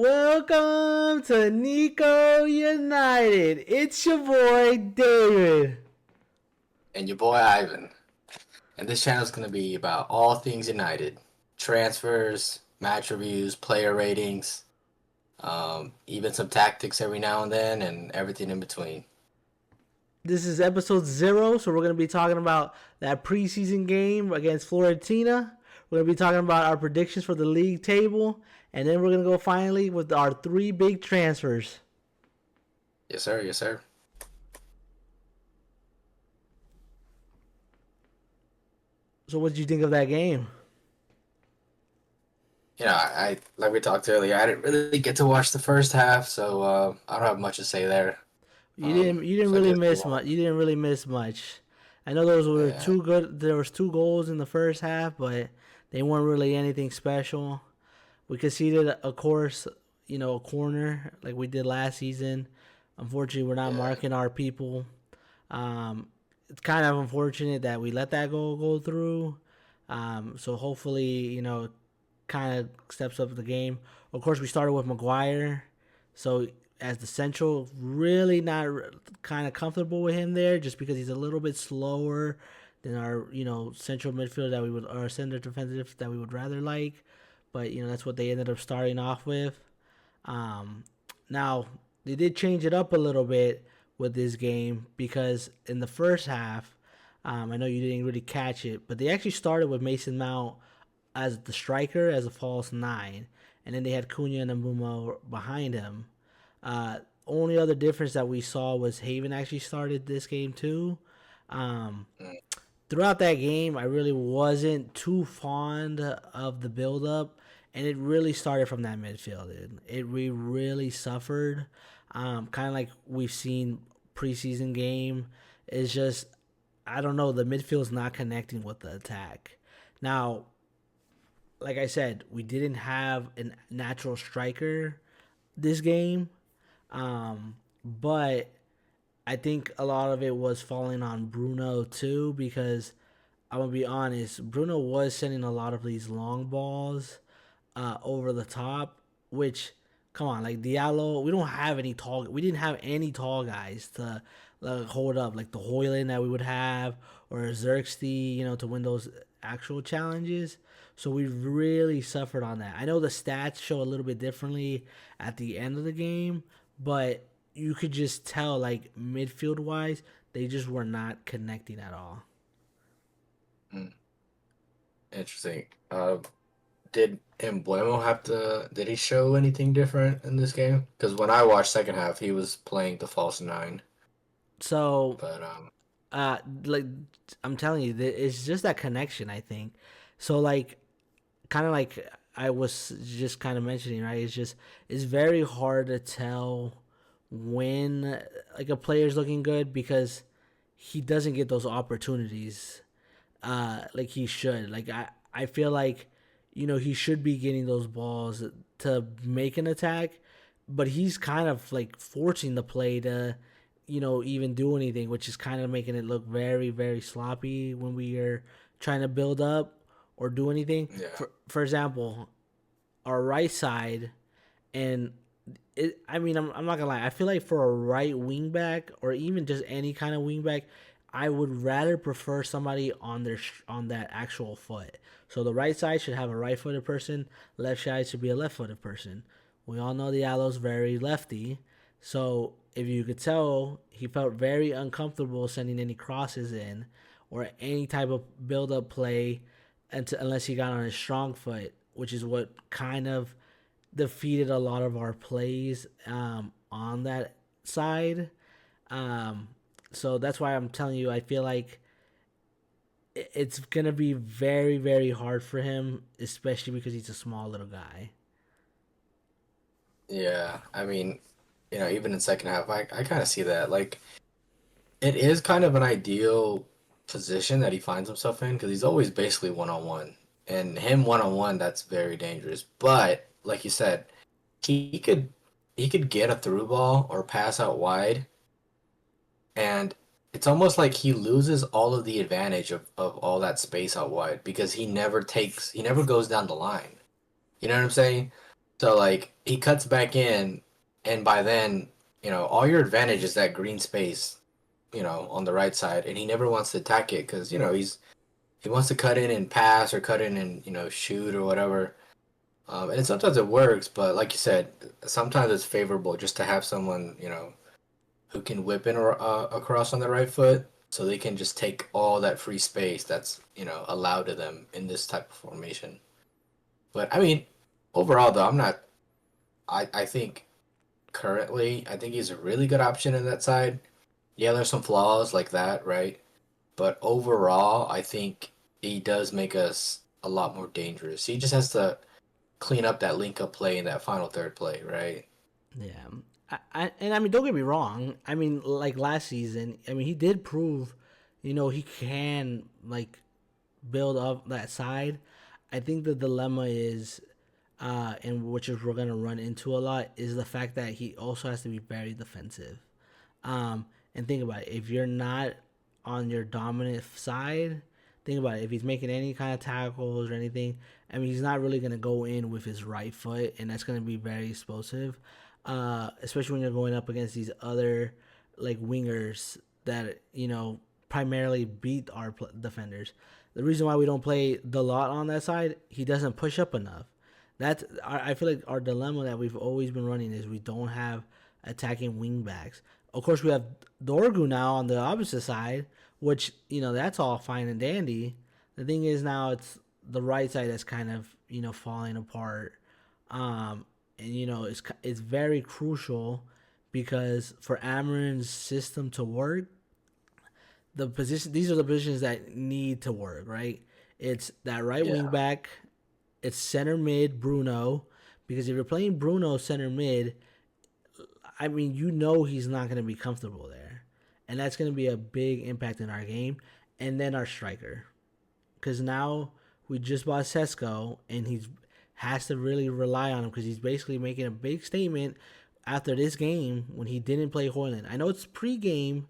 Welcome to Niko United. It's your boy David. And your boy Ivan. And this channel is going to be about all things United. Transfers, match reviews, player ratings, even some tactics every now and then, and everything in between. This is episode 0, so we're going to be talking about that preseason game against Fiorentina. We're going to be talking about our predictions for the league table, and then we're going to go finally with our 3 big transfers. Yes, sir. Yes, sir. So what did you think of that game? I like we talked earlier, I didn't really get to watch the first half, so I don't have much to say there. You didn't So I really guess miss much. You didn't really miss much. I know those were yeah, two good. There was 2 goals in the first half, but they weren't really anything special. We conceded, of course, a corner like we did last season. Unfortunately, we're not yeah, marking our people. It's kind of unfortunate that we let that goal go through. So hopefully, kind of steps up the game. Of course, we started with Maguire, so as the central, really not kind of comfortable with him there, just because he's a little bit slower than our central midfielder that we would, or center defensive that we would rather like. But that's what they ended up starting off with. Now they did change it up a little bit with this game because in the first half, I know you didn't really catch it, but they actually started with Mason Mount as the striker, as a false 9, and then they had Cunha and Mbeumo behind him. Only other difference that we saw was Haven actually started this game too. Um, mm, Throughout that game, I really wasn't too fond of the build up, and it really started from that midfield. We really suffered, kind of like we've seen preseason game. It's just I don't know, the midfield's not connecting with the attack. Now, like I said, we didn't have a natural striker this game, but I think a lot of it was falling on Bruno too, because I'm gonna be honest, Bruno was sending a lot of these long balls over the top, which, come on, like Diallo, we didn't have any tall guys to hold up, like the Hoyland that we would have, or Xerxes, to win those actual challenges. So we really suffered on that. I know the stats show a little bit differently at the end of the game, but you could just tell, like midfield wise, they just were not connecting at all. mm, interesting. Did Embuemo did he show anything different in this game? Because when I watched second half, he was playing the false 9. So, But like I'm telling you, it's just that connection. I think so. Like, kind of like I was just kind of mentioning, right? It's very hard to tell when like a player's looking good because he doesn't get those opportunities like he should. Like I feel like he should be getting those balls to make an attack, but he's kind of like forcing the play to even do anything, which is kind of making it look very very sloppy when we are trying to build up or do anything. yeah, For example, our right side, and I mean, I'm not gonna lie. I feel like for a right wing back or even just any kind of wing back, I would rather prefer somebody on that actual foot. So the right side should have a right-footed person. Left side should be a left-footed person. We all know Diallo's very lefty, so if you could tell, he felt very uncomfortable sending any crosses in or any type of build-up play, unless he got on his strong foot, which is what kind of defeated a lot of our plays on that side. Um, so that's why I'm telling you, I feel like it's gonna be very, very hard for him, especially because he's a small little guy. yeah. I mean, even in second half, I kind of see that. Like, it is kind of an ideal position that he finds himself in because he's always basically one on one, and him one on one, that's very dangerous. But like you said, he could he could get a through ball or pass out wide, and it's almost like he loses all of the advantage of all that space out wide because he never goes down the line. You know what I'm saying? So like he cuts back in, and by then, all your advantage is that green space, on the right side, and he never wants to attack it because he wants to cut in and pass or cut in and shoot or whatever. And sometimes it works, but like you said, sometimes it's favorable just to have someone who can whip in or across on the right foot, so they can just take all that free space that's allowed to them in this type of formation. But I mean, overall though, I'm not. I think currently, I think he's a really good option in that side. Yeah, there's some flaws like that, right? But overall, I think he does make us a lot more dangerous. He just has to clean up that link up play in that final third play, right? Yeah. And I mean, don't get me wrong. I mean, like last season, I mean, he did prove, he can like build up that side. I think the dilemma is, and which is we're gonna run into a lot, is the fact that he also has to be very defensive. And think about it. If you're not on your dominant side, think about it. If he's making any kind of tackles or anything, I mean, he's not really going to go in with his right foot, and that's going to be very explosive, especially when you're going up against these other like wingers that primarily beat our defenders. The reason why we don't play the lot on that side, he doesn't push up enough. That's I feel like our dilemma that we've always been running is we don't have attacking wingbacks. Of course, we have Dorgu now on the opposite side, which that's all fine and dandy. The thing is now it's the right side that's kind of falling apart, and it's very crucial because for Amorin's system to work, these are the positions that need to work, right? It's that right wing Yeah. back, it's center mid Bruno, because if you're playing Bruno center mid, I mean, he's not going to be comfortable there. And that's going to be a big impact in our game. And then our striker. Because now we just bought Sesko, and he has to really rely on him because he's basically making a big statement after this game when he didn't play Hoyland. I know it's pre-game,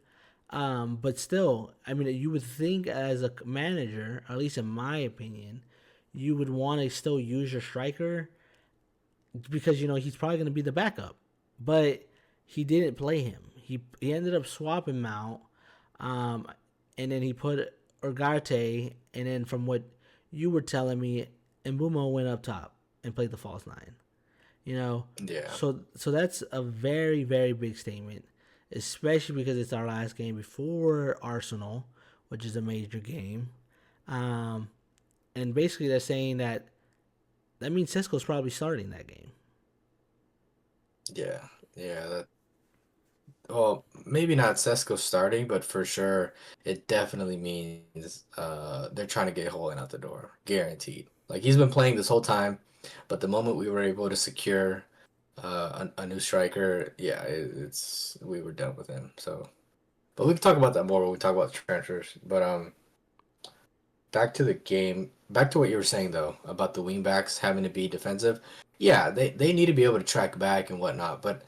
but still, I mean, you would think as a manager, at least in my opinion, you would want to still use your striker because he's probably going to be the backup. But he didn't play him. He ended up swapping Mount, um, and then he put Ugarte, and then from what you were telling me, Mbumo went up top and played the false nine. Yeah. So that's a very very big statement, especially because it's our last game before Arsenal, which is a major game, um, and basically they're saying that means Cisco's probably starting that game. Yeah. Yeah. Well, maybe not Sesko starting, but for sure, it definitely means they're trying to get Holland out the door, guaranteed. Like he's been playing this whole time, but the moment we were able to secure a new striker, yeah, it's we were done with him. So, but we can talk about that more when we talk about transfers. But back to the game, back to what you were saying though about the wingbacks having to be defensive. Yeah, they need to be able to track back and whatnot, but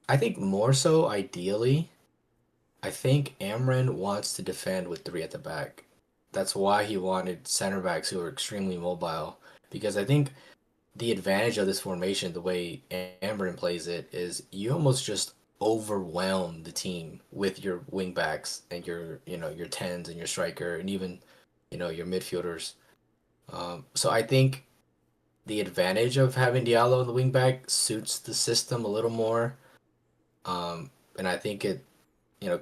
I think more so ideally. I think Amrin wants to defend with three at the back. That's why he wanted center backs who are extremely mobile. Because I think the advantage of this formation, the way Amrin plays it, is you almost just overwhelm the team with your wing backs and your tens and your striker and even your midfielders. So I think the advantage of having Diallo on the wing back suits the system a little more. And I think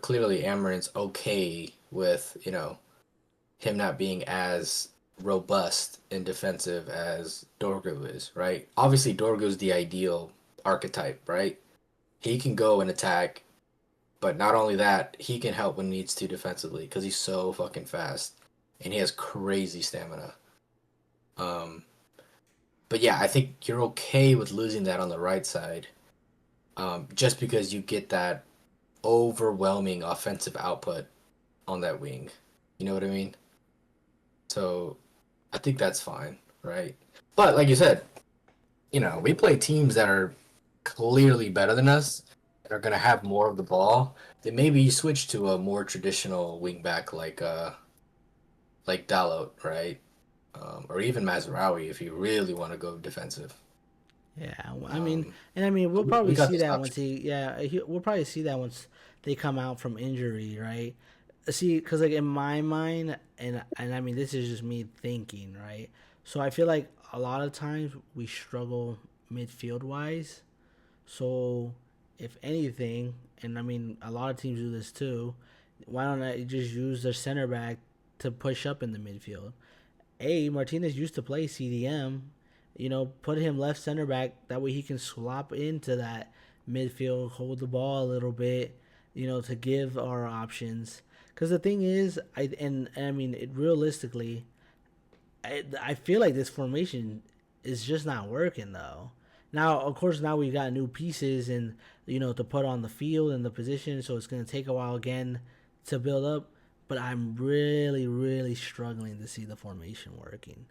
clearly Amarin's okay with, him not being as robust and defensive as Dorgu is, right? Obviously, Dorgu's the ideal archetype, right? He can go and attack, but not only that, he can help when he needs to defensively because he's so fucking fast and he has crazy stamina. Um, but yeah, I think you're okay with losing that on the right side, just because you get that overwhelming offensive output on that wing. You know what I mean? So I think that's fine, right? But like you said, we play teams that are clearly better than us and are gonna have more of the ball. Then maybe you switch to a more traditional wingback like Dalot, right? Or even Mazraoui if you really want to go defensive. Yeah, Um, I mean, we'll we probably got see this that option. once we'll probably see that once they come out from injury, right? See, because like in my mind, and I mean, this is just me thinking, right? So I feel like a lot of times we struggle midfield wise. So if anything, and I mean, a lot of teams do this too. Why don't I just use their center back to push up in the midfield? Martinez used to play CDM. Put him left center back. That way he can swap into that midfield, hold the ball a little bit, to give our options. Because the thing is, and I mean, realistically, I feel like this formation is just not working though. Now, of course, now we got new pieces and to put on the field and the position, so it's gonna take a while again to build up. But I'm really, really struggling to see the formation working.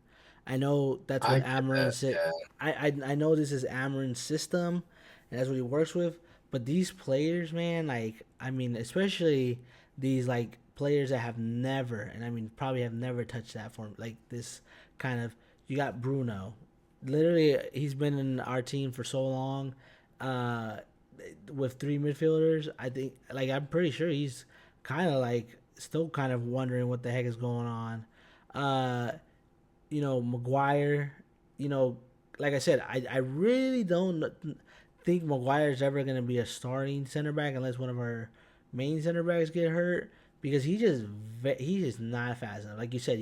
I know that's what I get Amarin that. said. Yeah, I know this is Amarin's system, and that's what he works with. But these players, man, like I mean, especially these like players that have never, and I mean probably have never touched that form, like this kind of. You got Bruno, literally he's been in our team for so long, uh, with three midfielders. I think like I'm pretty sure he's kind of like still kind of wondering what the heck is going on. Uh, Maguire, you know, like I said, I really don't think Maguire's ever going to be a starting center back unless one of our main center backs get hurt because he's just not fast enough. Like you said,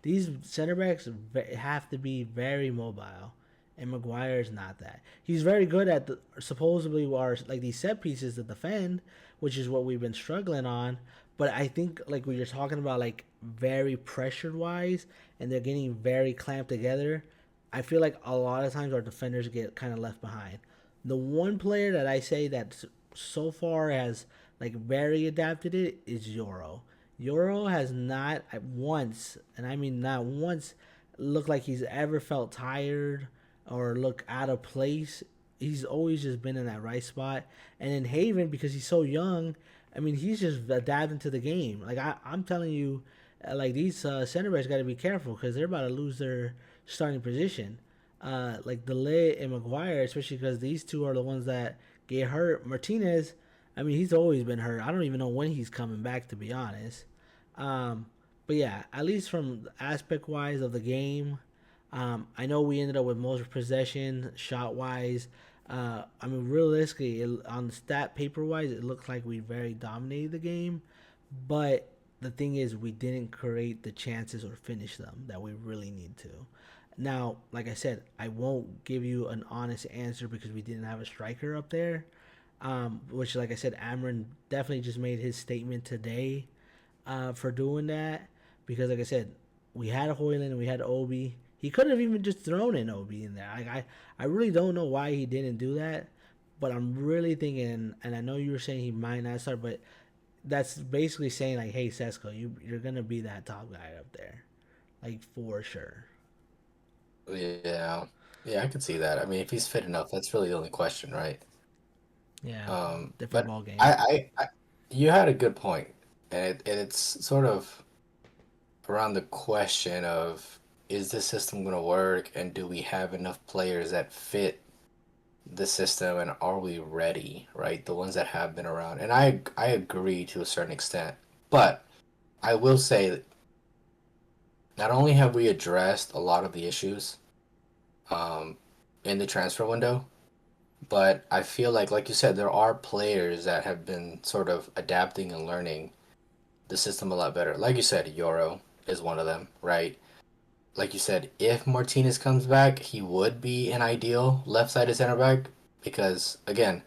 these center backs have to be very mobile, and Maguire is not that. He's very good at the supposedly are like these set pieces to defend, which is what we've been struggling on. But I think like when you're talking about like very pressured wise, and they're getting very clamped together, I feel like a lot of times our defenders get kind of left behind. The one player that I say that so far has like very adapted it is Euro. Euro has not at once, and I mean not once, looked like he's ever felt tired or look out of place. He's always just been in that right spot. And in Haven, because he's so young, I mean, he's just adapting to the game. Like I'm telling you, like these center backs got to be careful because they're about to lose their starting position. Like Delay and Maguire, especially because these two are the ones that get hurt. Martinez, I mean, he's always been hurt. I don't even know when he's coming back, to be honest. Um, but yeah, at least from aspect wise of the game, I know we ended up with most possession shot wise. I mean, realistically, on the stat paper wise, it looks like we very dominated the game, but the thing is, we didn't create the chances or finish them that we really need to. Now, like I said, I won't give you an honest answer because we didn't have a striker up there. Which, like I said, Amron definitely just made his statement today for doing that because, like I said, we had Hoyland and we had Obi. He could have even just thrown in Obi in there. I really don't know why he didn't do that, but I'm really thinking, and I know you were saying he might not start, but that's basically saying like, hey, Sesko, you're gonna be that top guy up there, like for sure. yeah, yeah. I could see that. I mean, if he's fit enough, that's really the only question, right? Yeah, different But ball game. you had a good point, and it's sort of around the question of is this system going to work, and do we have enough players that fit the system, and are we ready, right? The ones that have been around, and I agree to a certain extent, but I will say that not only have we addressed a lot of the issues um, in the transfer window, but I feel like you said, there are players that have been sort of adapting and learning the system a lot better. Like you said, Euro is one of them, right? Like you said, if Martinez comes back, he would be an ideal left-sided center back because, again,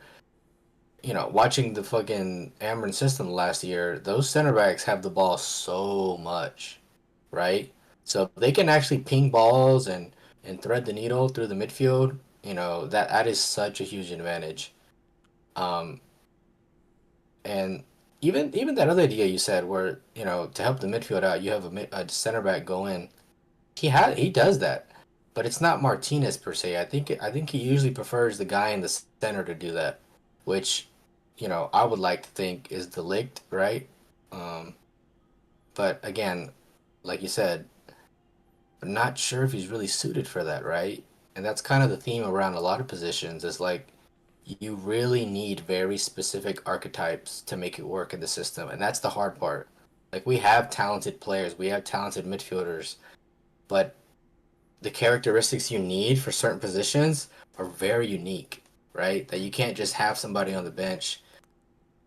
watching the fucking Ameren system last year, those center backs have the ball so much, right? So they can actually ping balls and thread the needle through the midfield. That is such a huge advantage. Um, and even that other idea you said, where to help the midfield out, you have a center back go in. He does that, but it's not Martinez per se. I think he usually prefers the guy in the center to do that, which I would like to think is the licked, right? Um, but again, like you said, I'm not sure if he's really suited for that, right? And that's kind of the theme around a lot of positions is like you really need very specific archetypes to make it work in the system. And that's the hard part. Like we have talented players, we have talented midfielders, but the characteristics you need for certain positions are very unique, right? That you can't just have somebody on the bench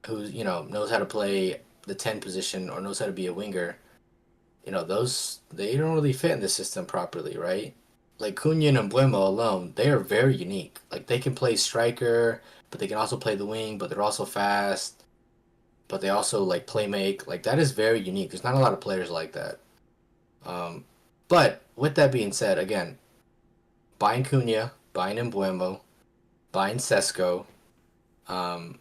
who, knows how to play the 10 position or knows how to be a winger. Those they don't really fit in the system properly, right? Like Cunha and Mbuemo alone, they are very unique. Like they can play striker, but they can also play the wing, but they're also fast, but they also like play make. Like that is very unique. There's not a lot of players like that. Um, but with that being said, again, buying Cunha, buying Mbuemo, buying Sesko, um,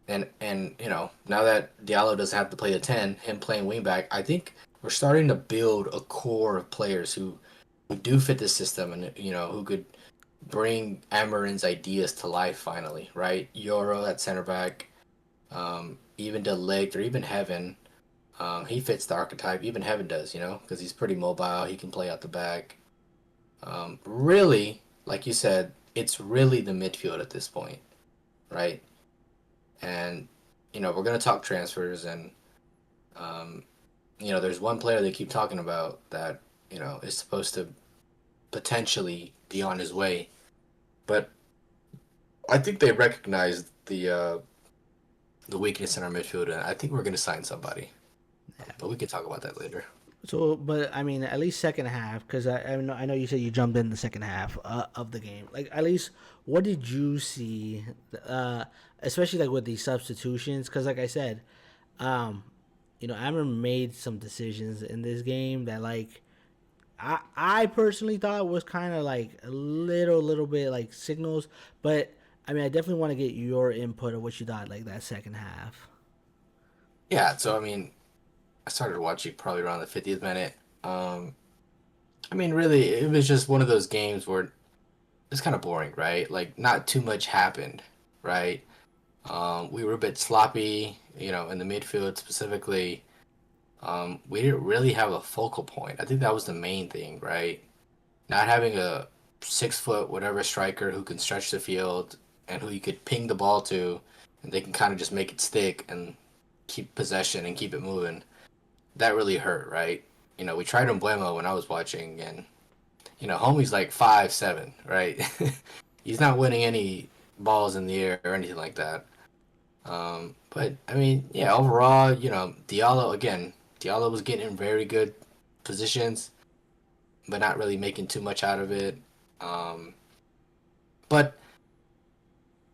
and now that Diallo doesn't have to play the 10, him playing wingback, I think we're starting to build a core of players who do fit the system and who could bring Amorin's ideas to life finally, right? Euro at center back, even De Ligt or even Heaven, he fits the archetype. Even Heaven does, because he's pretty mobile. He can play out the back. Really, like you said, it's really the midfield at this point, right? And we're gonna talk transfers, and there's one player they keep talking about that is supposed to potentially be on his way, but I think they recognized the weakness in our midfield, and I think we're gonna sign somebody. But we can talk about that later. So, but I mean, at least second half, because I know you said you jumped in the second half of the game. Like, at least what did you see, especially like with these substitutions? Because, like I said, um, Amber made some decisions in this game that like I personally thought was kind of like a little bit like signals, but I mean, I definitely want to get your input of what you thought like that second half. Yeah, so I mean, I started watching probably around the 50th minute. I mean, really, it was just one of those games where it's kind of boring, right? Like, not too much happened, right? We were a bit sloppy, in the midfield specifically. We didn't really have a focal point. I think that was the main thing, right? Not having a 6 foot whatever striker who can stretch the field and who you could ping the ball to, and they can kind of just make it stick and keep possession and keep it moving. That really hurt, right? We tried Emblemo when I was watching, and homie's like 5'7", right? He's not winning any balls in the air or anything like that. But I mean, yeah, overall, Diallo again. Diallo was getting in very good positions, but not really making too much out of it. Um, but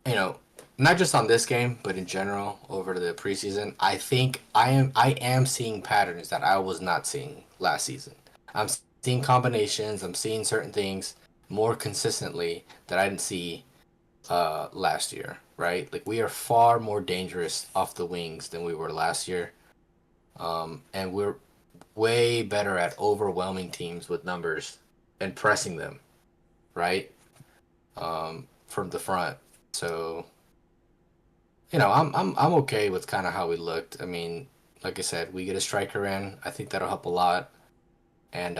you know, not just on this game, but in general over the preseason, I think I am seeing patterns that I was not seeing last season. I'm seeing combinations. I'm seeing certain things more consistently that I didn't see last year. Right, like we are far more dangerous off the wings than we were last year, and we're way better at overwhelming teams with numbers and pressing them. Right, from the front. So I'm okay with kind of how we looked. I mean, like I said, we get a striker in. I think that'll help a lot. And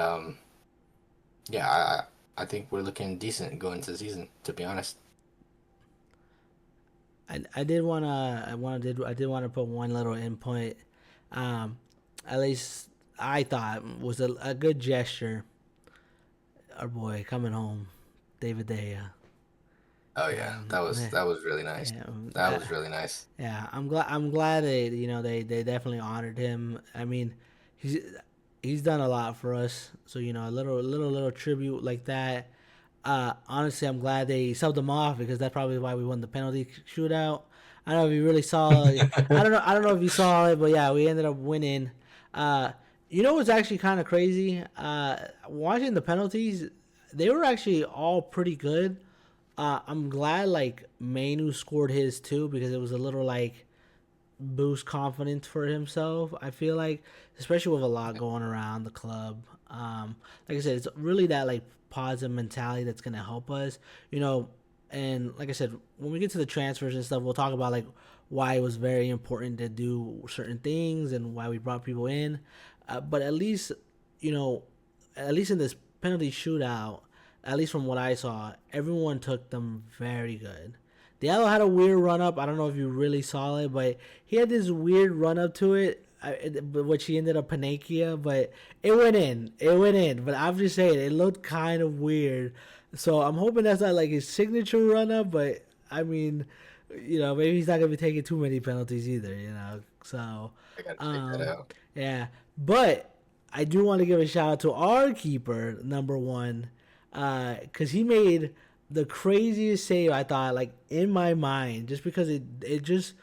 yeah, I think we're looking decent going into the season, to be honest. I did want to put one little input. Um, at least I thought was a good gesture. Our boy coming home, David Dea. Oh yeah, that was Yeah, that was really nice. yeah, That was really nice. yeah. I'm glad they definitely honored him. I mean, he's he's done a lot for us. So a little tribute like that. Honestly, I'm glad they subbed him off because that's probably why we won the penalty shootout. I don't know if you really saw. I don't know if you saw it, but yeah, we ended up winning. Uh, what's actually kind of crazy? Watching the penalties, they were actually all pretty good. I'm glad like Manu scored his too because it was a little like boost confidence for himself. I feel like, especially with a lot going around the club. Like I said, it's really that like positive mentality that's gonna help us. And like I said, when we get to the transfers and stuff, we'll talk about like why it was very important to do certain things and why we brought people in. But you know, at least in this penalty shootout, at least from what I saw, everyone took them very good. Diallo had a weird run up. I don't know if you really saw it, but he had this weird run up to it, which he ended up Panakia, but it went in. It went in. But I'm just saying, it looked kind of weird. So I'm hoping that's not like his signature run up, but I mean, maybe he's not gonna be taking too many penalties either. So, I gotta check that um, out. yeah. But I do want to give a shout out to our keeper, number one, because he made the craziest save I thought, like in my mind, just because it just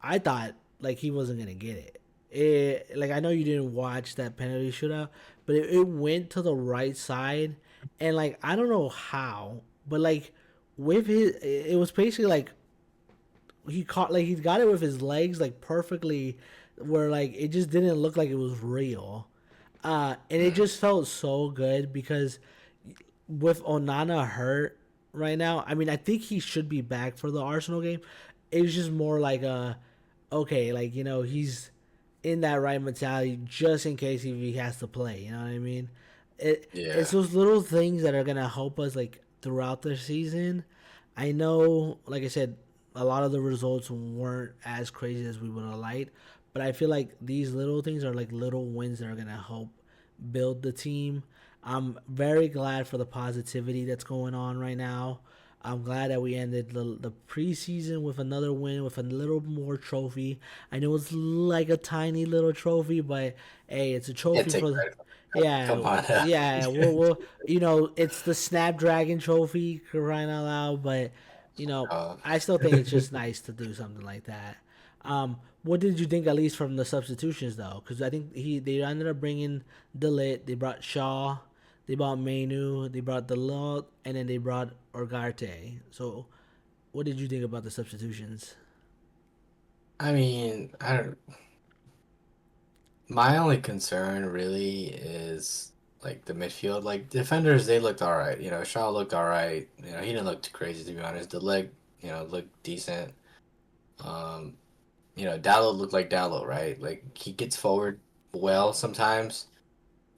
I thought like he wasn't gonna get it. Like I know you didn't watch that penalty shootout, but it went to the right side, and like I don't know how, but like with his, it was basically like he got it with his legs like perfectly, where like it just didn't look like it was real, and it Mm. just felt so good because with Onana hurt right now, I mean I think he should be back for the Arsenal game. It's just more like okay, like he's in that right mentality just in case if he has to play. You know what I mean? It's Yeah. those little things that are gonna help us like throughout the season. I know, like I said, a lot of the results weren't as crazy as we would have liked, but I feel like these little things are like little wins that are gonna help build the team. I'm very glad for the positivity that's going on right now. I'm glad that we ended the preseason with another win with a little more trophy. I know it's like a tiny little trophy, but hey, it's a Can't trophy take for the credit for that. yeah, Come on. yeah. We'll it's the Snapdragon trophy, crying out loud. But Uh, I still think it's just nice to do something like that. What did you think, at least from the substitutions though? Because I think they ended up bringing Delit, they brought Shaw, they brought Menu, they brought Delot, and then they brought Orgarte. So, what did you think about the substitutions? I mean, I don't. My only concern really is like the midfield. Like defenders, they looked all right. Shaw looked all right. He didn't look too crazy to be honest. The leg, looked decent. Um, Dallo looked like Dallo, right? Like he gets forward well sometimes,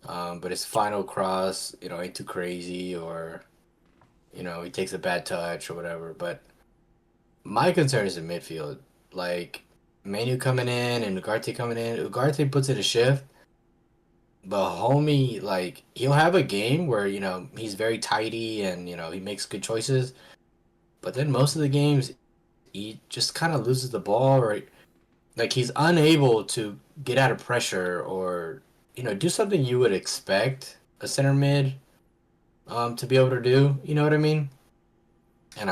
but his final cross, ain't too crazy, or he takes a bad touch or whatever. But my concern is the midfield. Like Manu coming in and Ugarte coming in. Ugarte puts in a shift, but homie, like he'll have a game where he's very tidy and he makes good choices. But then most of the games, he just kind of loses the ball, or like he's unable to get out of pressure, or do something you would expect a center mid to be able to do. You know what I mean? And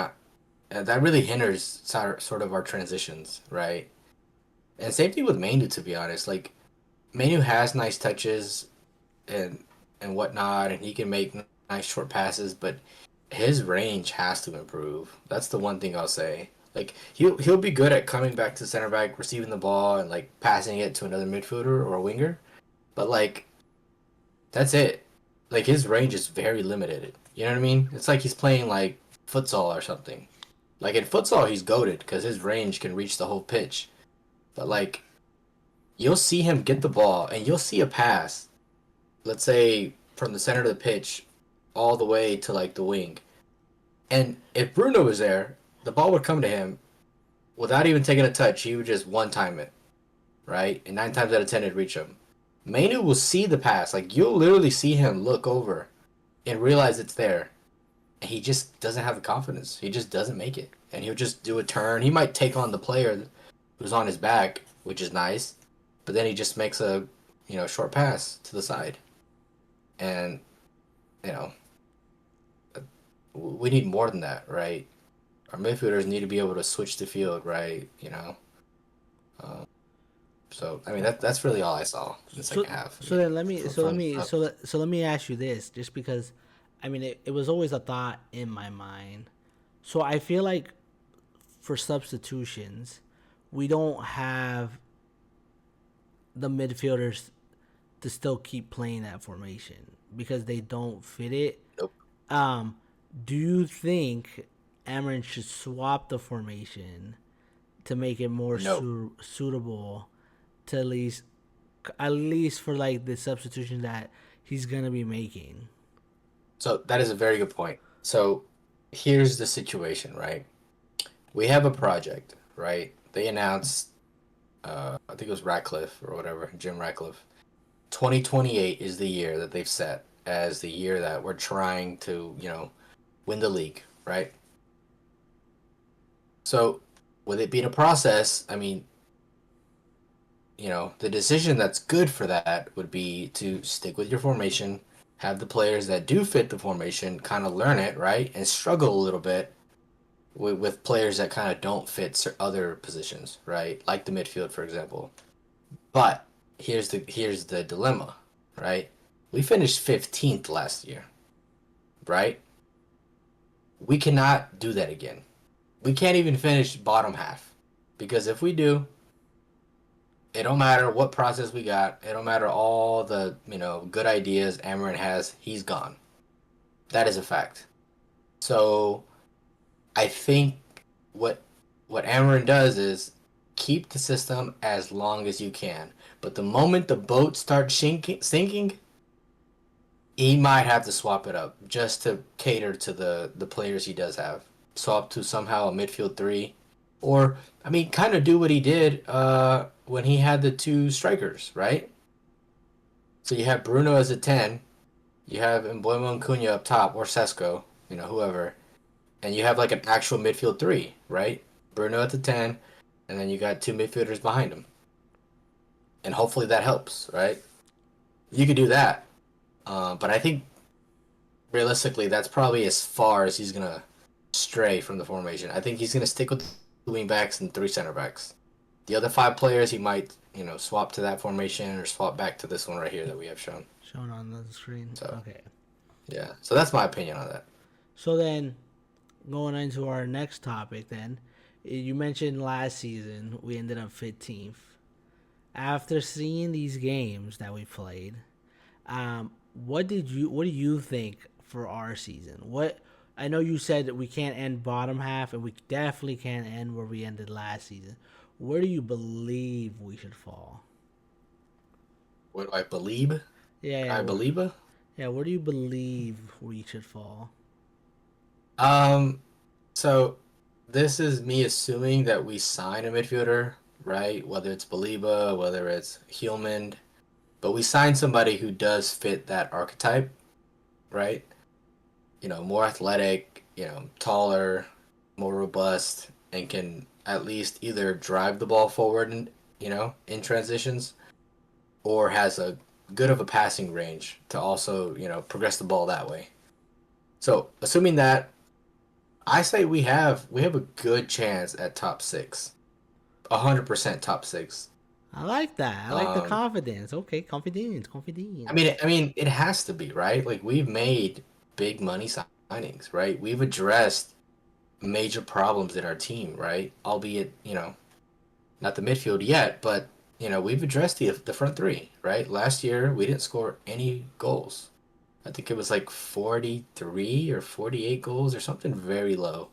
that really hinders sort of our transitions, right? And same thing with Manu, to be honest. Like Manu has nice touches and whatnot, and he can make nice short passes, but his range has to improve. That's the one thing I'll say. Like he'll be good at coming back to center back, receiving the ball, and like passing it to another midfielder or a winger, but like that's it. Like his range is very limited. You know what I mean? It's like he's playing like futsal or something. Like in futsal, he's goated because his range can reach the whole pitch. But like you'll see him get the ball and you'll see a pass, let's say from the center of the pitch all the way to like the wing. And if Bruno was there, the ball would come to him without even taking a touch. He would just one time it, right? And 9 times out of 10, it'd reach him. Mainu will see the pass. Like you'll literally see him look over and realize it's there. And he just doesn't have the confidence. He just doesn't make it. And he'll just do a turn. He might take on the player who's on his back, which is nice. But then he just makes a short pass to the side. And you know, we need more than that, right? Our midfielders need to be able to switch the field, right? Um, so I mean that's really all I saw in the So second half. I so mean, then let me so let from me so let me ask you this, just because, I mean it was always a thought in my mind. So I feel like for substitutions, we don't have the midfielders to still keep playing that formation because they don't fit it. nope, Um, do you think Amarin should swap the formation to make it more no, suitable to at least for like the substitution that he's gonna be making? So that is a very good point. So here's the situation, right? We have a project, right? They announced, I think it was Ratcliffe or whatever, Jim Ratcliffe. 2028 is the year that they've set as the year that we're trying to, win the league, right? So with it being a process, I mean, the decision that's good for that would be to stick with your formation, have the players that do fit the formation kind of learn it, right? And struggle a little bit with players that kind of don't fit other positions, right? Like the midfield, for example. But here's the dilemma, right? We finished 15th last year, right? We cannot do that again. We can't even finish bottom half because if we do, it don't matter what process we got. It don't matter all the good ideas Amarin has. He's gone. That is a fact. So I think what what Amarin does is keep the system as long as you can. But the moment the boat starts sinking, he might have to swap it up just to cater to the players he does have. Swap to somehow a midfield three, or I mean, kind of do what he did when he had the two strikers, right? So you have Bruno as a 10, you have Mbuemo and Cunha up top, or Sesko, whoever, and you have like an actual midfield three, right? Bruno at the 10, and then you got two midfielders behind him, and hopefully that helps, right? You could do that, but I think realistically, that's probably as far as he's gonna stray from the formation. I think he's gonna stick with the wing backs and three center backs. The other five players, he might, swap to that formation or swap back to this one right here that we have shown. Shown on the screen. So Okay. yeah, so that's my opinion on that. So then, going into our next topic, then you mentioned last season we ended up 15th. After seeing these games that we played, what do you think for our season? What I know you said that we can't end bottom half, and we definitely can't end where we ended last season. Where do you believe we should fall? What do I believe? Yeah, yeah, I believe. yeah. Where do you believe we should fall? Um, so this is me assuming that we sign a midfielder, right? Whether it's Baliba, whether it's Hillman, but we sign somebody who does fit that archetype, right? More athletic, taller, more robust, and can at least either drive the ball forward in transitions, or has a good of a passing range to also, progress the ball that way. So assuming that, I say we have a good chance at top six, 100% top six. I like that. I like the Um, confidence. Okay, confidence, confidence. I mean, it has to be right. Like we've made big money signings, right? We've addressed major problems in our team, right? Albeit, not the midfield yet, but we've addressed the front three, right? Last year we didn't score any goals. I think it was like 43 or 48 goals or something very low.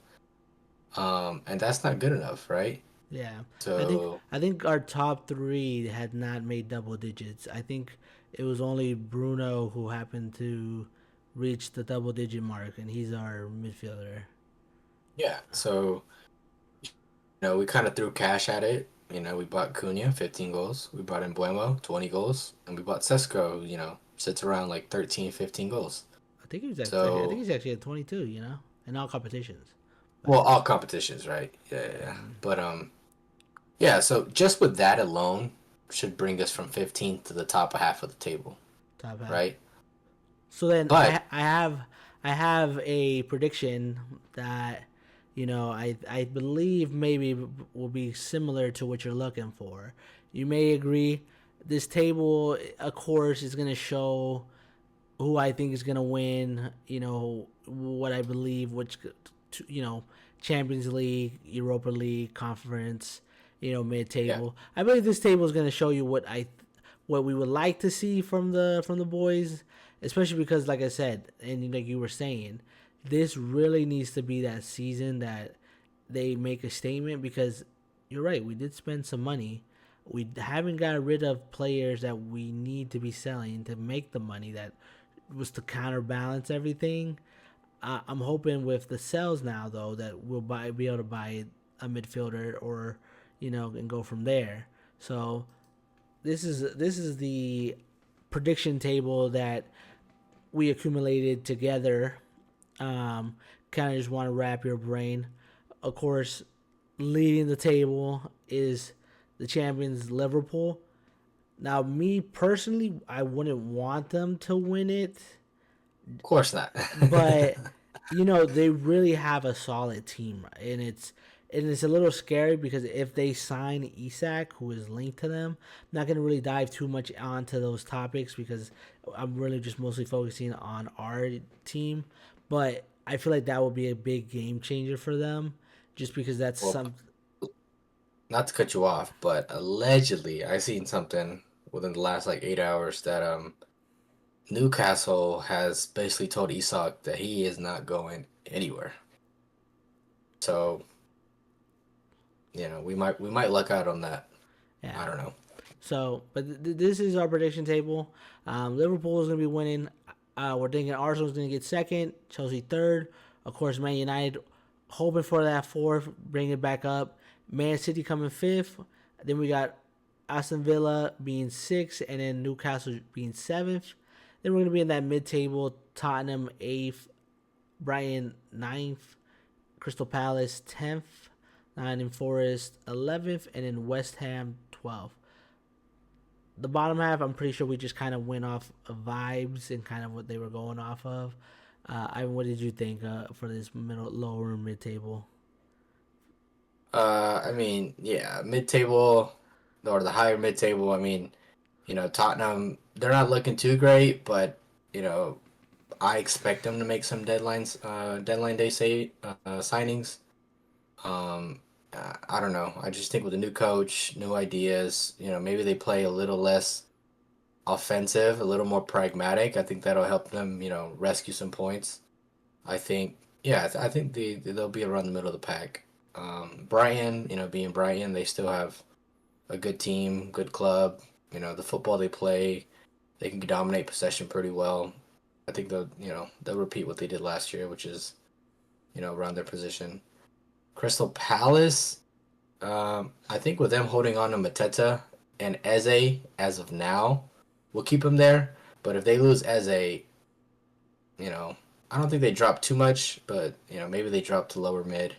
And that's not good enough, right? Yeah, So I think our top three had not made double digits. I think it was only Bruno who happened to reach the double digit mark, and he's our midfielder. yeah, so we kind of threw cash at it. We bought Cunha, 15 goals. We brought in Buemo, 20 goals, and we bought Sesko, sits around like 13, 15 goals. I think he was actually. I think So, he's actually at 22. In all competitions. But well, all competitions, right? Yeah, yeah, yeah. But yeah. So just with that alone, should bring us from 15th to the top half of the table, top half. right? So then But I have a prediction that I believe maybe will be similar to what you're looking for. You may agree. This table, of course, is going to show who I think is going to win. What I believe, which Champions League, Europa League, Conference, mid yeah, table. I believe this table is going to show you what we would like to see from the boys, especially because, like I said, and like you were saying, this really needs to be that season that they make a statement. Because you're right, we did spend some money. We haven't got rid of players that we need to be selling to make the money that was to counterbalance everything. I'm hoping with the sales now though that we'll be able to buy a midfielder or and go from there. So this is the prediction table that we accumulated together. Kind of just want to wrap your brain. Of course, leading the table is the champions Liverpool. Now, me personally, I wouldn't want them to win it, Of course not. but they really have a solid team, and it's a little scary because if they sign Isak, who is linked to them, I'm not gonna really dive too much onto those topics because I'm really just mostly focusing on our team. But I feel like that will be a big game changer for them, just because that's Well, some. not to cut you off, but allegedly I seen something within the last like 8 hours that Newcastle has basically told Isak that he is not going anywhere. So, we might luck out on that. I Yeah. don't know. But this is our prediction table. Liverpool is going to be winning. We're thinking Arsenal's going to get second, Chelsea third. Of course, Man United hoping for that fourth, bring it back up. Man City coming fifth. Then we got Aston Villa being sixth, and then Newcastle being seventh. Then we're going to be in that mid-table. Tottenham eighth, Brighton ninth, Crystal Palace 10th, Nottingham Forest 11th, and then West Ham 12th. The bottom half, I'm pretty sure we just kind of went off of vibes and kind of what they were going off of. What did you think for this middle, lower, mid table? I mean, yeah, mid-table or the higher mid-table. I mean, Tottenham, they're not looking too great, but you know, I expect them to make some deadline day signings. I don't know. I just think with a new coach, new ideas, maybe they play a little less offensive, a little more pragmatic. I think that'll help them, rescue some points. I think, yeah, I think they'll be around the middle of the pack. Brighton, being Brighton, they still have a good team, good club. The football they play, they can dominate possession pretty well. I think they'll repeat what they did last year, which is around their position. Crystal Palace, I think with them holding on to Mateta and Eze as of now, we'll keep him there. But if they lose Eze, you know, I don't think they drop too much, but maybe they drop to lower mid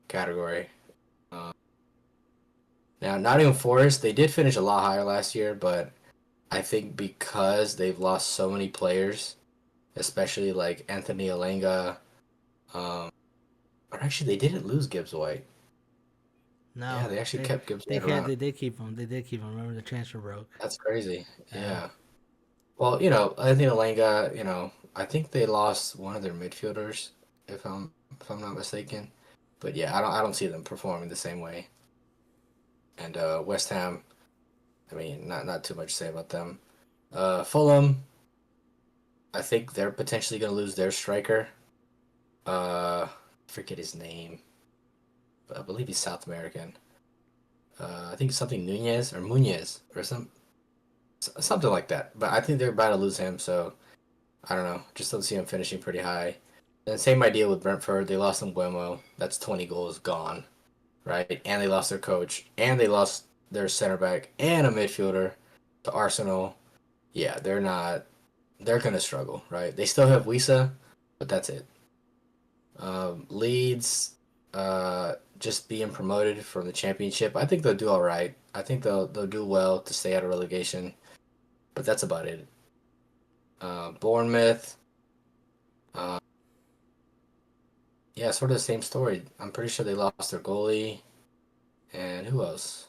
category. Um, Now, Nottingham Forest, they did finish a lot higher last year, but I think because they've lost so many players, especially like Anthony Alenga, um, or actually they didn't lose Gibbs White. No, Yeah, they actually they kept Gibbs they White can't. around. They did keep him. They did keep him. Remember the transfer broke. That's crazy. Yeah. Yeah. Well, Anthony Alenga, I think they lost one of their midfielders, if I'm not mistaken. But yeah, I don't see them performing the same way. And West Ham, I mean, not too much to say about them. Fulham, I think they're potentially going to lose their striker. Forget his name. But I believe he's South American. I think it's something Nunez or Munez or something like that. But I think they're about to lose him, so I don't know. Just don't see him finishing pretty high. And same idea with Brentford. They lost Mbuemo. That's 20 goals gone, right? And they lost their coach, and they lost their center back and a midfielder to Arsenal. Yeah, they're not. They're gonna struggle, right? They still have Wisa, but that's it. Leeds, just being promoted from the championship. I think they'll do all right. I think they'll do well to stay out of relegation, but that's about it. Bournemouth, uh, yeah, sort of the same story. I'm pretty sure they lost their goalie, and who else?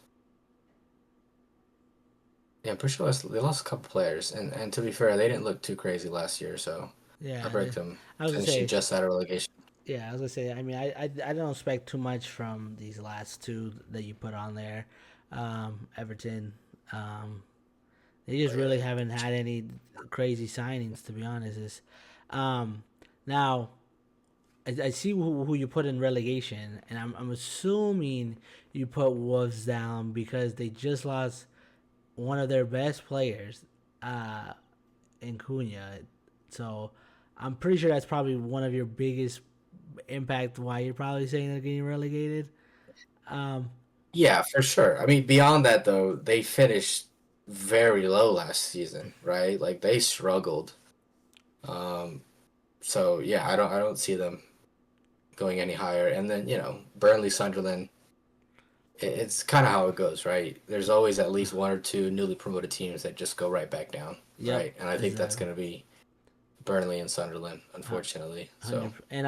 Yeah, I'm pretty sure they lost a couple players, and to be fair, they didn't look too crazy last year, so I Yeah. break them I was gonna finishing say. just out of relegation. Yeah, I was gonna say. I mean, I don't expect too much from these last two that you put on there. Everton. Um, they just Oh yeah, really haven't had any crazy signings, to be honest. Um, Now I see who you put in relegation, and I'm assuming you put Wolves down because they just lost one of their best players, uh, in Cunha. So I'm pretty sure that's probably one of your biggest impact why you're probably saying they're getting relegated. Um, Yeah, for sure. I mean, beyond that though, they finished very low last season, right? Like they struggled. Um, so yeah, I don't see them going any higher. And then, Burnley, Sunderland, it's kind of how it goes, right? There's always at least one or two newly promoted teams that just go right back down, yep, right? And I think that's exactly. going to be Burnley and Sunderland, unfortunately. So 100. And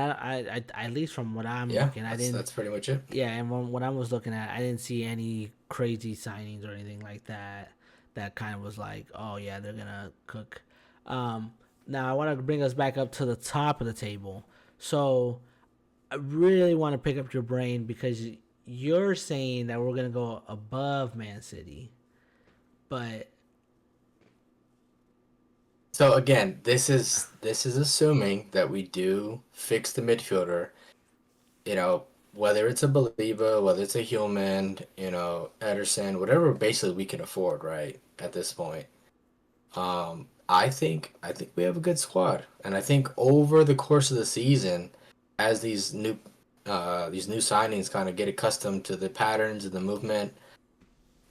at least from what I'm yeah, looking, I that's didn't. that's pretty much it. Yeah, and when I was looking at, I didn't see any crazy signings or anything like that. That kind of was like, oh yeah, they're gonna cook. Um, Now I want to bring us back up to the top of the table. So I really want to pick up your brain because you're saying that we're gonna go above Man City, but So again, this is assuming that we do fix the midfielder, you know, whether it's a Believer, whether it's a Human, Ederson, whatever basically we can afford, right, at this point. I think we have a good squad, and I think over the course of the season, as these new signings kind of get accustomed to the patterns and the movement,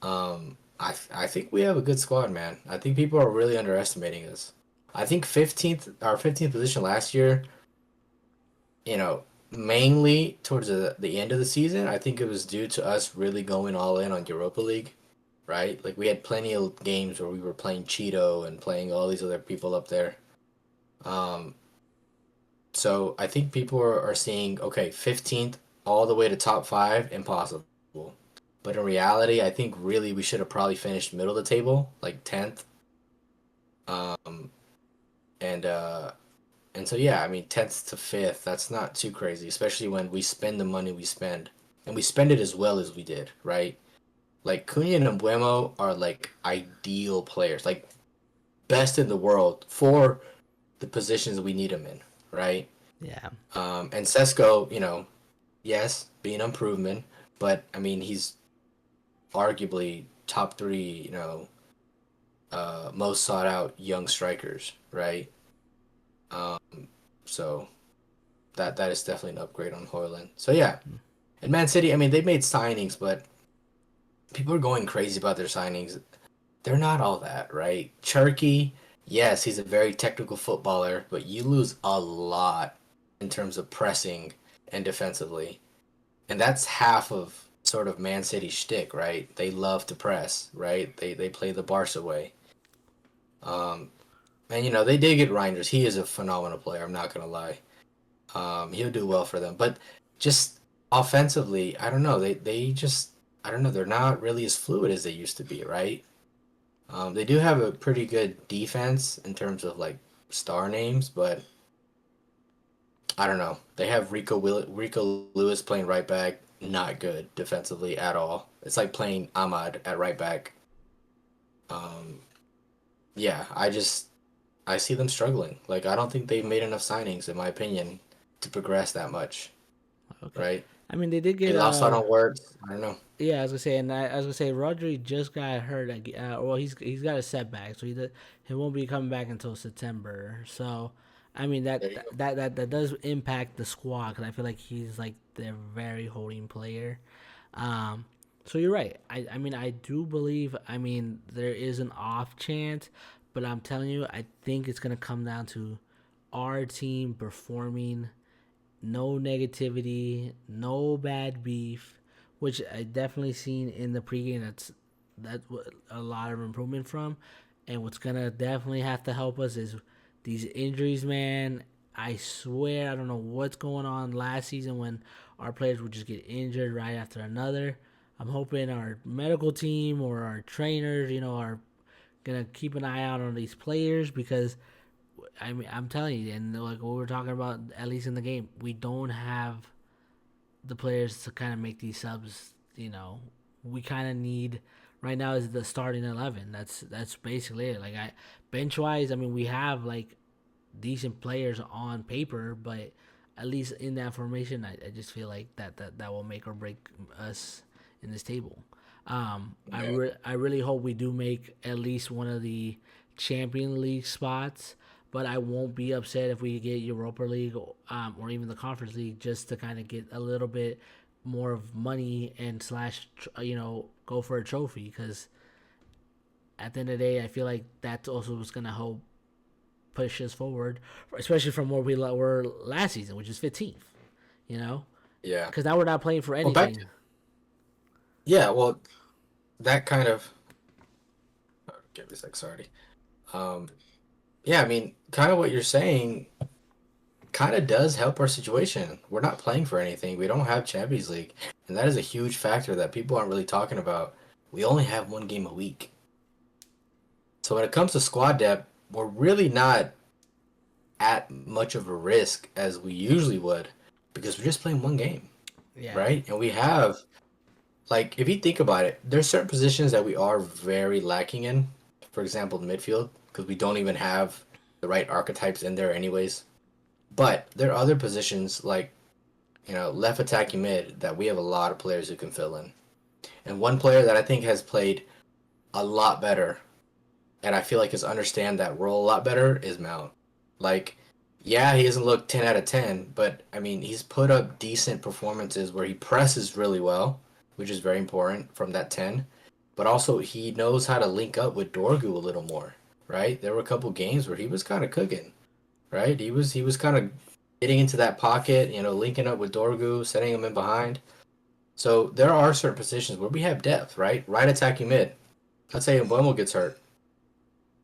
I think we have a good squad, man. I think people are really underestimating us. I think 15th, our 15th position last year, you know, mainly towards the end of the season, I think it was due to us really going all in on Europa League, right? Like we had plenty of games where we were playing Cheeto and playing all these other people up there. Um, so I think people are seeing, okay, 15th all the way to top five, impossible. But in reality, I think really we should have probably finished middle of the table, like 10th. Um, and uh, And so yeah, I mean 10th to 5th, that's not too crazy, especially when we spend the money we spend. And we spend it as well as we did, right? Like Cunha and Mbuemo are like ideal players, like best in the world for the positions we need them in, right? yeah, And Sesko, yes, be an improvement, but I mean he's arguably top three, most sought out young strikers, right? Um, so that is definitely an upgrade on Hoyland. So yeah, and Man City, I mean, they made signings, but people are going crazy about their signings. They're not all that, right? Cherky, yes, he's a very technical footballer, but you lose a lot in terms of pressing and defensively. And that's half of sort of Man City's shtick, right? They love to press, right? They play the Barca way. Um, and they did get Reinders. He is a phenomenal player. I'm not gonna lie. He'll do well for them. But just offensively, I don't know. They just I don't know. They're not really as fluid as they used to be, right? They do have a pretty good defense in terms of like star names, but I don't know. They have Rico Lewis playing right back, not good defensively at all. It's like playing Ahmad at right back. Um, yeah, I see them struggling. Like I don't think they've made enough signings, in my opinion, to progress that much, okay. right? I mean, they did They get lost out on words. I don't know. Yeah, I was gonna say, I was gonna say, Rodri just got hurt. Well, he's got a setback, so he won't be coming back until September. So, I mean There you go. that does impact the squad because I feel like he's like their very holding player. Um, so you're right. I mean I do believe. I mean there is an off chance, but I'm telling you, I think it's gonna come down to our team performing, no negativity, no bad beef, which I definitely seen in the pregame. That's what a lot of improvement from, and what's gonna definitely have to help us is these injuries, man. I swear I don't know what's going on last season when our players would just get injured right after another. I'm hoping our medical team or our trainers, are gonna keep an eye out on these players because I mean, I'm telling you, and like what we're talking about, at least in the game, we don't have the players to kind of make these subs. We kind of need right now is the starting 11. That's basically it. Like bench wise, I mean, we have like decent players on paper, but at least in that formation, I just feel like that will make or break us in this table. I really hope we do make at least one of the Champion League spots, but I won't be upset if we get Europa League or even the Conference League just to kind of get a little bit more of money and slash go for a trophy because at the end of the day I feel like that's also what's gonna help push us forward, especially from where we were last season, which is 15th. You know, Yeah. because now we're not playing for Well, back to anything. yeah. Well, that kind of give me a sec. Sorry. Um, yeah. I mean, kind of what you're saying kind of does help our situation. We're not playing for anything. We don't have Champions League, and that is a huge factor that people aren't really talking about. We only have one game a week. So when it comes to squad depth, we're really not at much of a risk as we usually would because we're just playing one game, Yeah, right? And we have like if you think about it, there's certain positions that we are very lacking in. For example, the midfield because we don't even have the right archetypes in there anyways. But there are other positions like left attacking mid that we have a lot of players who can fill in. And one player that I think has played a lot better and I feel like has understand that role a lot better is Mount. Like, yeah, he doesn't look 10 out of 10, but I mean, he's put up decent performances where he presses really well, which is very important from that 10. But also, he knows how to link up with Dorgu a little more, right? There were a couple games where he was kind of cooking, right? He was kind of getting into that pocket, linking up with Dorgu, setting him in behind. So there are certain positions where we have depth, right? Right attacking mid. Let's say Mbuemo gets hurt.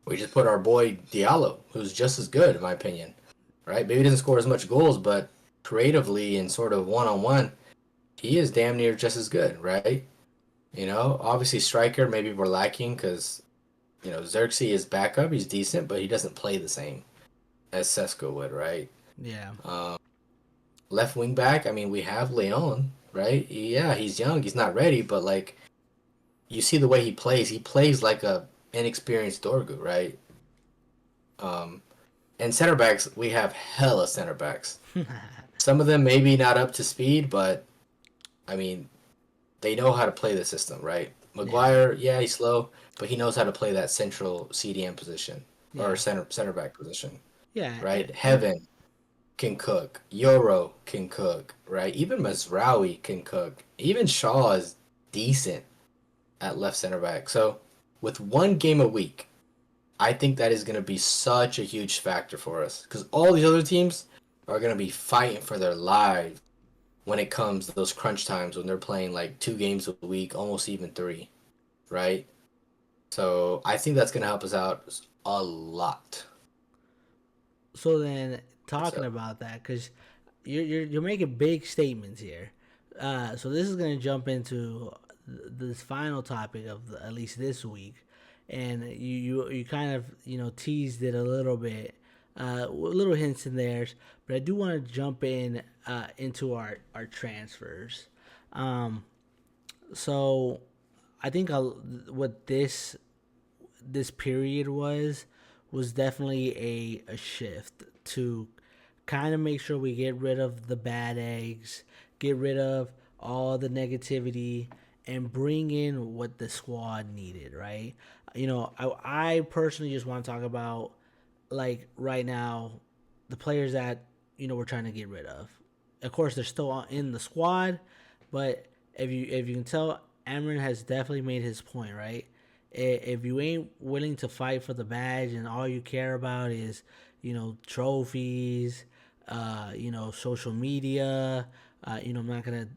We just put our boy Diallo, who's just as good in my opinion, right? Maybe he doesn't score as much goals, but creatively and sort of one on one, he is damn near just as good, right? Obviously striker maybe we're lacking because Xerxes is backup. He's decent, but he doesn't play the same as Sesko would, right? yeah, Um, left wing back, I mean we have Leon, right? Yeah, he's young, he's not ready, but like you see the way he plays. He plays like a inexperienced Dorgu, right? Um, And center backs, we have hella center backs. Some of them maybe not up to speed, but I mean, they know how to play the system, right? yeah, Maguire, yeah, he's slow, but he knows how to play that central CDM position or yeah, center back position, yeah, right? Heaven can cook, Yoro can cook, right? Even Mazraoui can cook. Even Shaw is decent at left center back. So with one game a week, I think that is going to be such a huge factor for us because all these other teams are going to be fighting for their lives when it comes to those crunch times when they're playing like 2 games a week, almost even three, right? So I think that's going to help us out a lot. So then, talking So about that, because you're making big statements here. So this is gonna jump into this final topic of at least this week, and you kind of teased it a little bit, little hints in there, but I do want to jump in into our transfers. Um, so I think what this period was definitely a shift to kind of make sure we get rid of the bad eggs, get rid of all the negativity, and bring in what the squad needed, right? I personally just want to talk about, like, right now, the players that, we're trying to get rid of. Of course, they're still in the squad, but if you can tell, Amarin has definitely made his point, right? If you ain't willing to fight for the badge and all you care about is, trophies, social media, I'm not gonna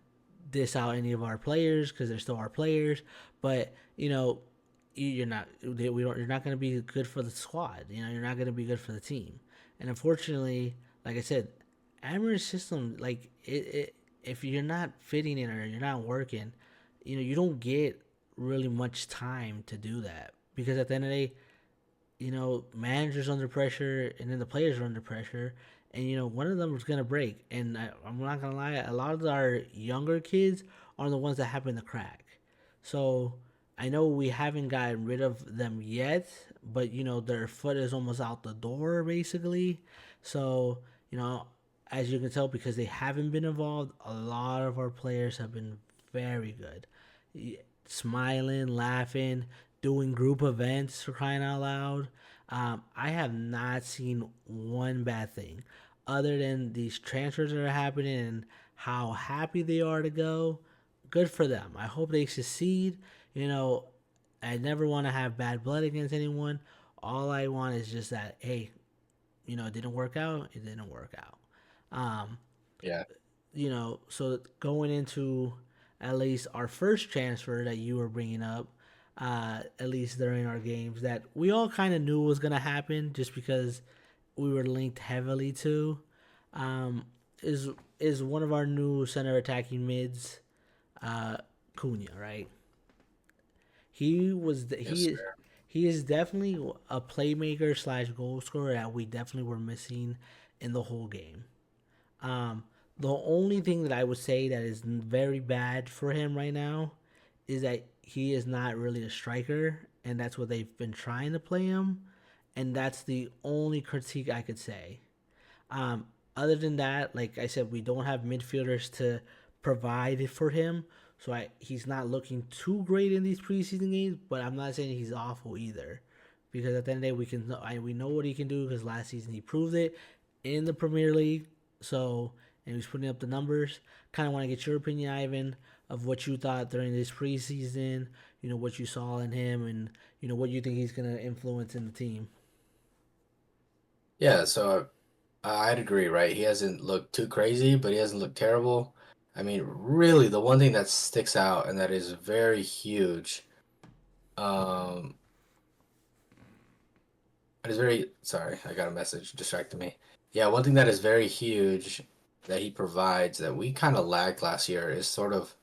diss out any of our players because they're still our players, but you're not you're not gonna be good for the squad. You're not gonna be good for the team, and unfortunately, like I said, Amarin's system, like if you're not fitting in or you're not working, you don't get really much time to do that because at the end of the day, managers under pressure and then the players are under pressure, and one of them is gonna break. And I'm not gonna lie, a lot of our younger kids are the ones that happen to crack. So I know we haven't gotten rid of them yet, but their foot is almost out the door basically. So as you can tell, because they haven't been involved, a lot of our players have been very good, smiling, laughing, doing group events for crying out loud. I have not seen one bad thing, other than these transfers that are happening and how happy they are to go. Good for them. I hope they succeed. You know, I never want to have bad blood against anyone. All I want is just that, hey, it didn't work out. It didn't work out. Um, Yeah. so going into at least our first transfer that you were bringing up, at least during our games, that we all kind of knew was going to happen just because we were linked heavily to, um, is is one of our new center attacking mids, uh, Cunha, right? He was Yes, sir. he is definitely a playmaker slash goal scorer that we definitely were missing in the whole game. Um, the only thing that I would say that is very bad for him right now is that he is not really a striker, and that's what they've been trying to play him, and that's the only critique I could say. Um, Other than that, like I said, we don't have midfielders to provide for him, so he's not looking too great in these preseason games. But I'm not saying he's awful either, because at the end of the day, we know what he can do because last season he proved it in the Premier League. So and he's putting up the numbers. Kind of want to get your opinion, Ivan, of what you thought during this preseason. What you saw in him, and what you think he's gonna influence in the team. Yeah, so I'd agree, right? He hasn't looked too crazy, but he hasn't looked terrible. I mean, really, the one thing that sticks out and that is very huge, um, it is very, sorry, I got a message distracted me. Yeah, one thing that is very huge that he provides that we kind of lacked last year is sort of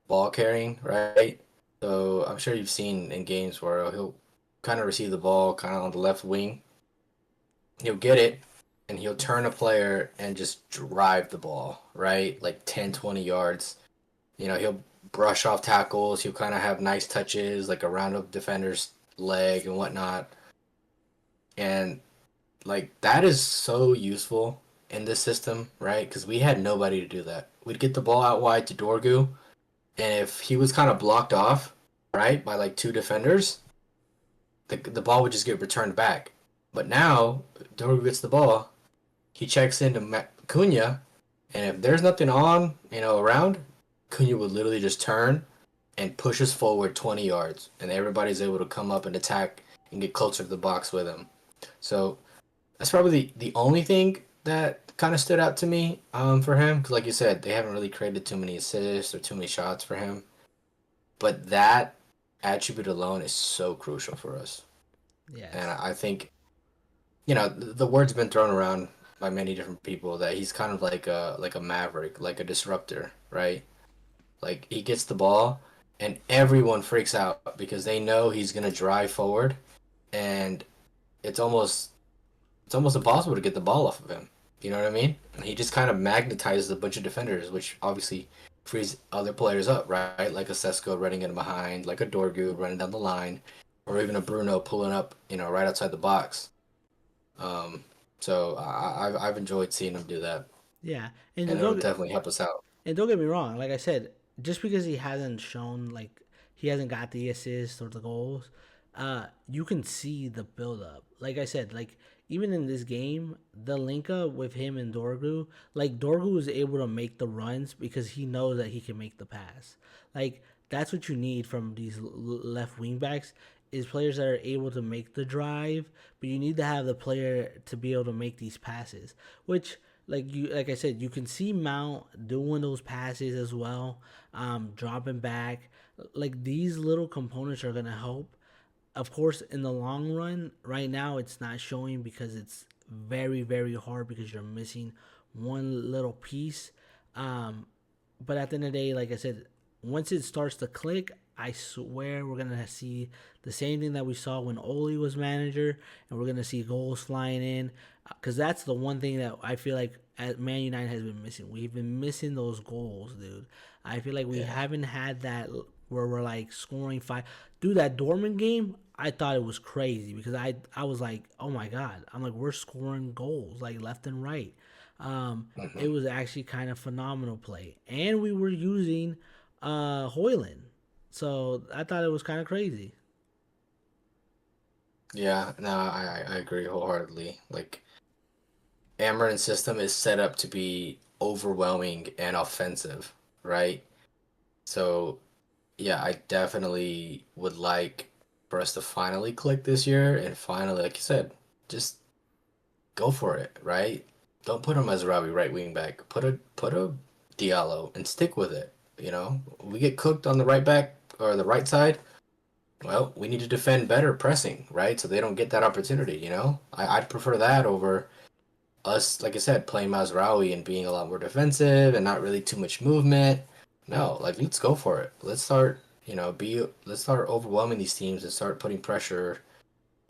ball carrying, right? So I'm sure you've seen in games where he'll kind of receive the ball kind of on the left wing. He'll get it and he'll turn a player and just drive the ball, right? Like 10, 20 yards. He'll brush off tackles. He'll kind of have nice touches like around a defender's leg and whatnot. And like that is so useful in this system, right? Because we had nobody to do that. We'd get the ball out wide to Dorgu, and if he was kind of blocked off, right, by like two defenders, the ball would just get returned back. But now Dorgu gets the ball, he checks into Cunha, and if there's nothing on, around, Cunha would literally just turn and push us forward 20 yards, and everybody's able to come up and attack and get closer to the box with him. So that's probably the only thing that kind of stood out to me for him. Because, like you said, they haven't really created too many assists or too many shots for him. But that attribute alone is so crucial for us. And Yes. I think, the word's been thrown around by many different people that he's kind of like a maverick, like a disruptor, right? Like he gets the ball and everyone freaks out because they know he's gonna drive forward, and it's almost it's almost impossible to get the ball off of him. You know what I mean? And he just kind of magnetizes a bunch of defenders, which obviously frees other players up, right? Like a Sesko running in behind, like a Dorgu running down the line, or even a Bruno pulling up, right outside the box. Um, so I've enjoyed seeing him do that, Yeah, and and it'll don't definitely help us out. and don't get me wrong. Like I said, just because he hasn't shown like he hasn't got the assists or the goals, you can see the build up. Like I said, like even in this game, the link up with him and Dorgu, like Dorgu is able to make the runs because he knows that he can make the pass. Like that's what you need from these left wing backs is players that are able to make the drive, but you need to have the player to be able to make these passes, which like I said, you can see Mount doing those passes as well, dropping back. Like these little components are gonna help. Of course, in the long run, right now it's not showing because it's very hard because you're missing one little piece. Um, but at the end of the day, like I said, once it starts to click, I swear we're gonna see the same thing that we saw when Oli was manager, and we're gonna see goals flying in. Because that's the one thing that I feel like at Man United has been missing. We've been missing those goals, dude. I feel like we Yeah. haven't had that where we're like scoring five. Dude, that Dortmund game, I thought it was crazy because I was like, oh my god, I'm like we're scoring goals like left and right. It Hmm. was actually kind of phenomenal play, and we were using Hoyland, so I thought it was kind of crazy. Yeah, no, I agree wholeheartedly. Like Amorin's system is set up to be overwhelming and offensive, right? So yeah, I definitely would like for us to finally click this year and finally, like you said, just go for it, right? Don't put him as Robbie right wing back. Put a Diallo and stick with it. You know, we get cooked on the right back or the right side. Well, we need to defend better pressing, right? So they don't get that opportunity. You know, I'd prefer that over us, like I said, playing Mazraoui and being a lot more defensive and not really too much movement. No, like let's go for it. Let's start, let's start overwhelming these teams and start putting pressure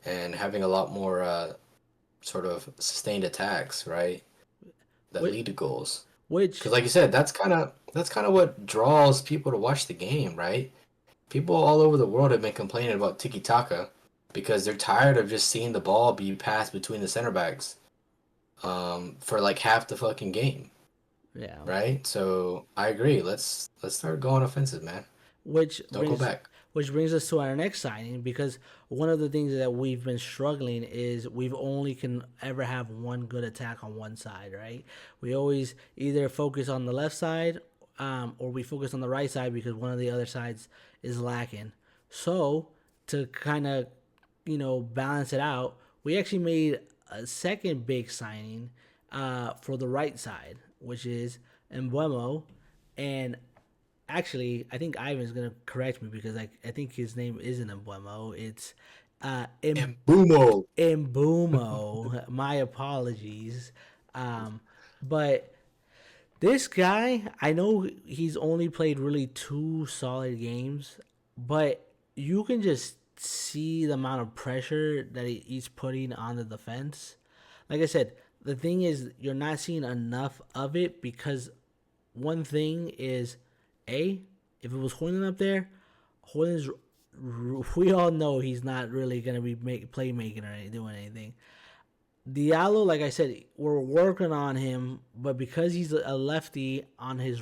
and having a lot more sort of sustained attacks, right? That Which, lead to goals. Because, which like you said, that's kind of what draws people to watch the game, right? People all over the world have been complaining about tiki taka because they're tired of just seeing the ball be passed between the center backs for like half the fucking game, yeah, right? So I agree. Let's start going offensive, man. which Don't go brings back. which brings us to our next signing, because one of the things that we've been struggling is we've only can ever have one good attack on one side, right? We always either focus on the left side, or we focus on the right side because one of the other sides is lacking. So to kind of balance it out, we actually made a second big signing for the right side, which is Embuemo. And actually, I think Ivan's gonna correct me because I think his name isn't Embuemo. It's And boomo. Mbumo. My apologies. But this guy, I know he's only played really two solid games, but you can just see the amount of pressure that he's putting on the defense. Like I said, the thing is, you're not seeing enough of it because one thing is, if it was Hoyland up there, Hoyland's, we all know he's not really going to be playmaking or doing anything. Diallo, like I said, we're working on him, but because he's a lefty on his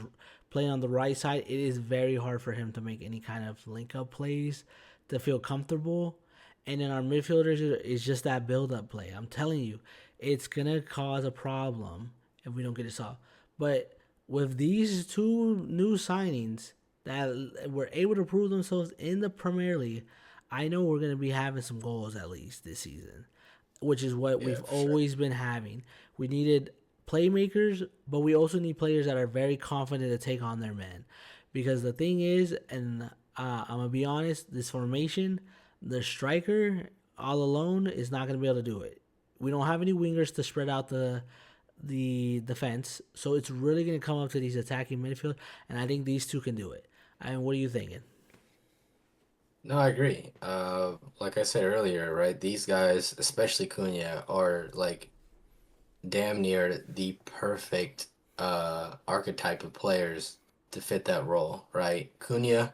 playing on the right side, it is very hard for him to make any kind of link up plays to feel comfortable. And then our midfielders is just that build up play. I'm telling you, it's gonna cause a problem if we don't get it solved. But with these two new signings that were able to prove themselves in the Premier League, I know we're gonna be having some goals at least this season, which is what Yeah, we've for sure. always been having. We needed playmakers, but we also need players that are very confident to take on their men. Because the thing is, and I'm gonna be honest, this formation, the striker all alone is not gonna be able to do it. We don't have any wingers to spread out the defense, so it's really gonna come up to these attacking midfield, and I think these two can do it. I mean, what are you thinking? No, I agree. Like I said earlier, right? These guys, especially Cunha, are like damn near the perfect archetype of players to fit that role, right? Cunha,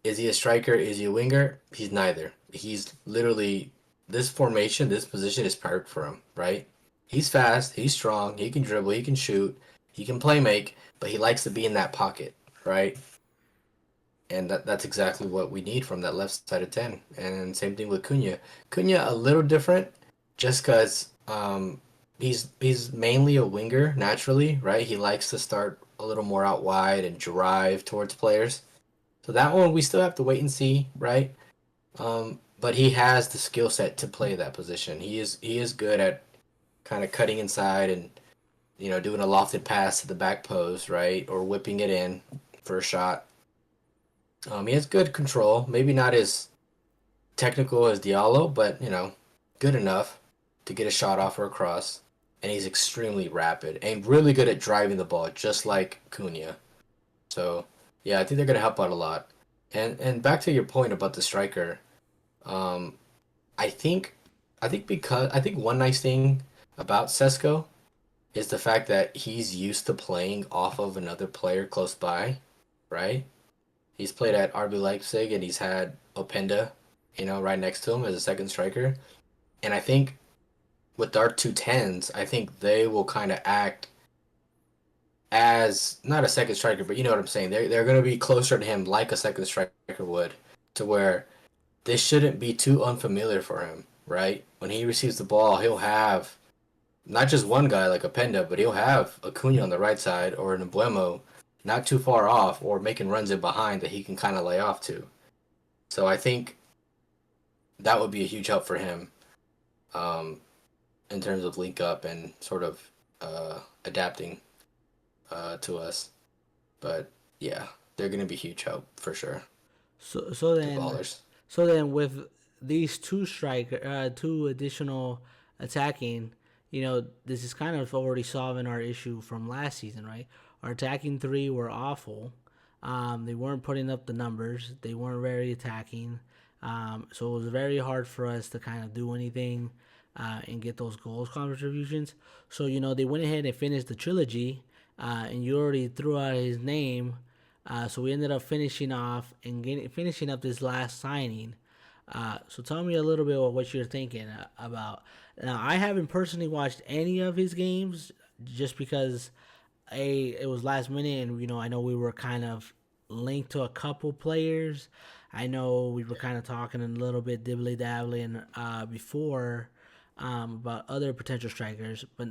is he a striker? Is he a winger? He's neither. He's literally this formation, this position is perfect for him, right? He's fast, he's strong, he can dribble, he can shoot, he can play make, but he likes to be in that pocket, right? And that's exactly what we need from that left side of 10. And same thing with Cunha. Cunha a little different just because he's mainly a winger naturally, right? He likes to start a little more out wide and drive towards players. So that one we still have to wait and see, right? But he has the skill set to play that position. He is good at kind of cutting inside and doing a lofted pass to the back post, right, or whipping it in for a shot. He has good control. Maybe not as technical as Diallo, but good enough to get a shot off or a cross. And he's extremely rapid and really good at driving the ball, just like Cunha. So yeah, I think they're gonna help out a lot. And back to your point about the striker, um, I think I think one nice thing about Sesko is the fact that he's used to playing off of another player close by, right? He's played at RB Leipzig and he's had Openda, right next to him as a second striker. And I think with our two tens, I think they will kind of act as not a second striker, but you know what I'm saying. They're going to be closer to him like a second striker would, to where this shouldn't be too unfamiliar for him, right? When he receives the ball, he'll have not just one guy like a Penda, but he'll have Acuna on the right side or an Embuemo not too far off or making runs in behind that he can kind of lay off to. So I think that would be a huge help for him um, in terms of link up and sort of adapting to us. But yeah, they're going to be huge help for sure. So so The then ballers. so then with these two additional attacking, this is kind of already solving our issue from last season, right? Our attacking three were awful. They weren't putting up the numbers. They weren't very attacking. So it was very hard for us to kind of do anything and get those goals contributions. So they went ahead and finished the trilogy, and you already threw out his name. So we ended up finishing off and finishing up this last signing. So tell me a little bit about what you're thinking about. Now, I haven't personally watched any of his games just because it was last minute, and I know we were kind of linked to a couple players. I know we were kind of talking a little bit dibbly dabbling before about other potential strikers, but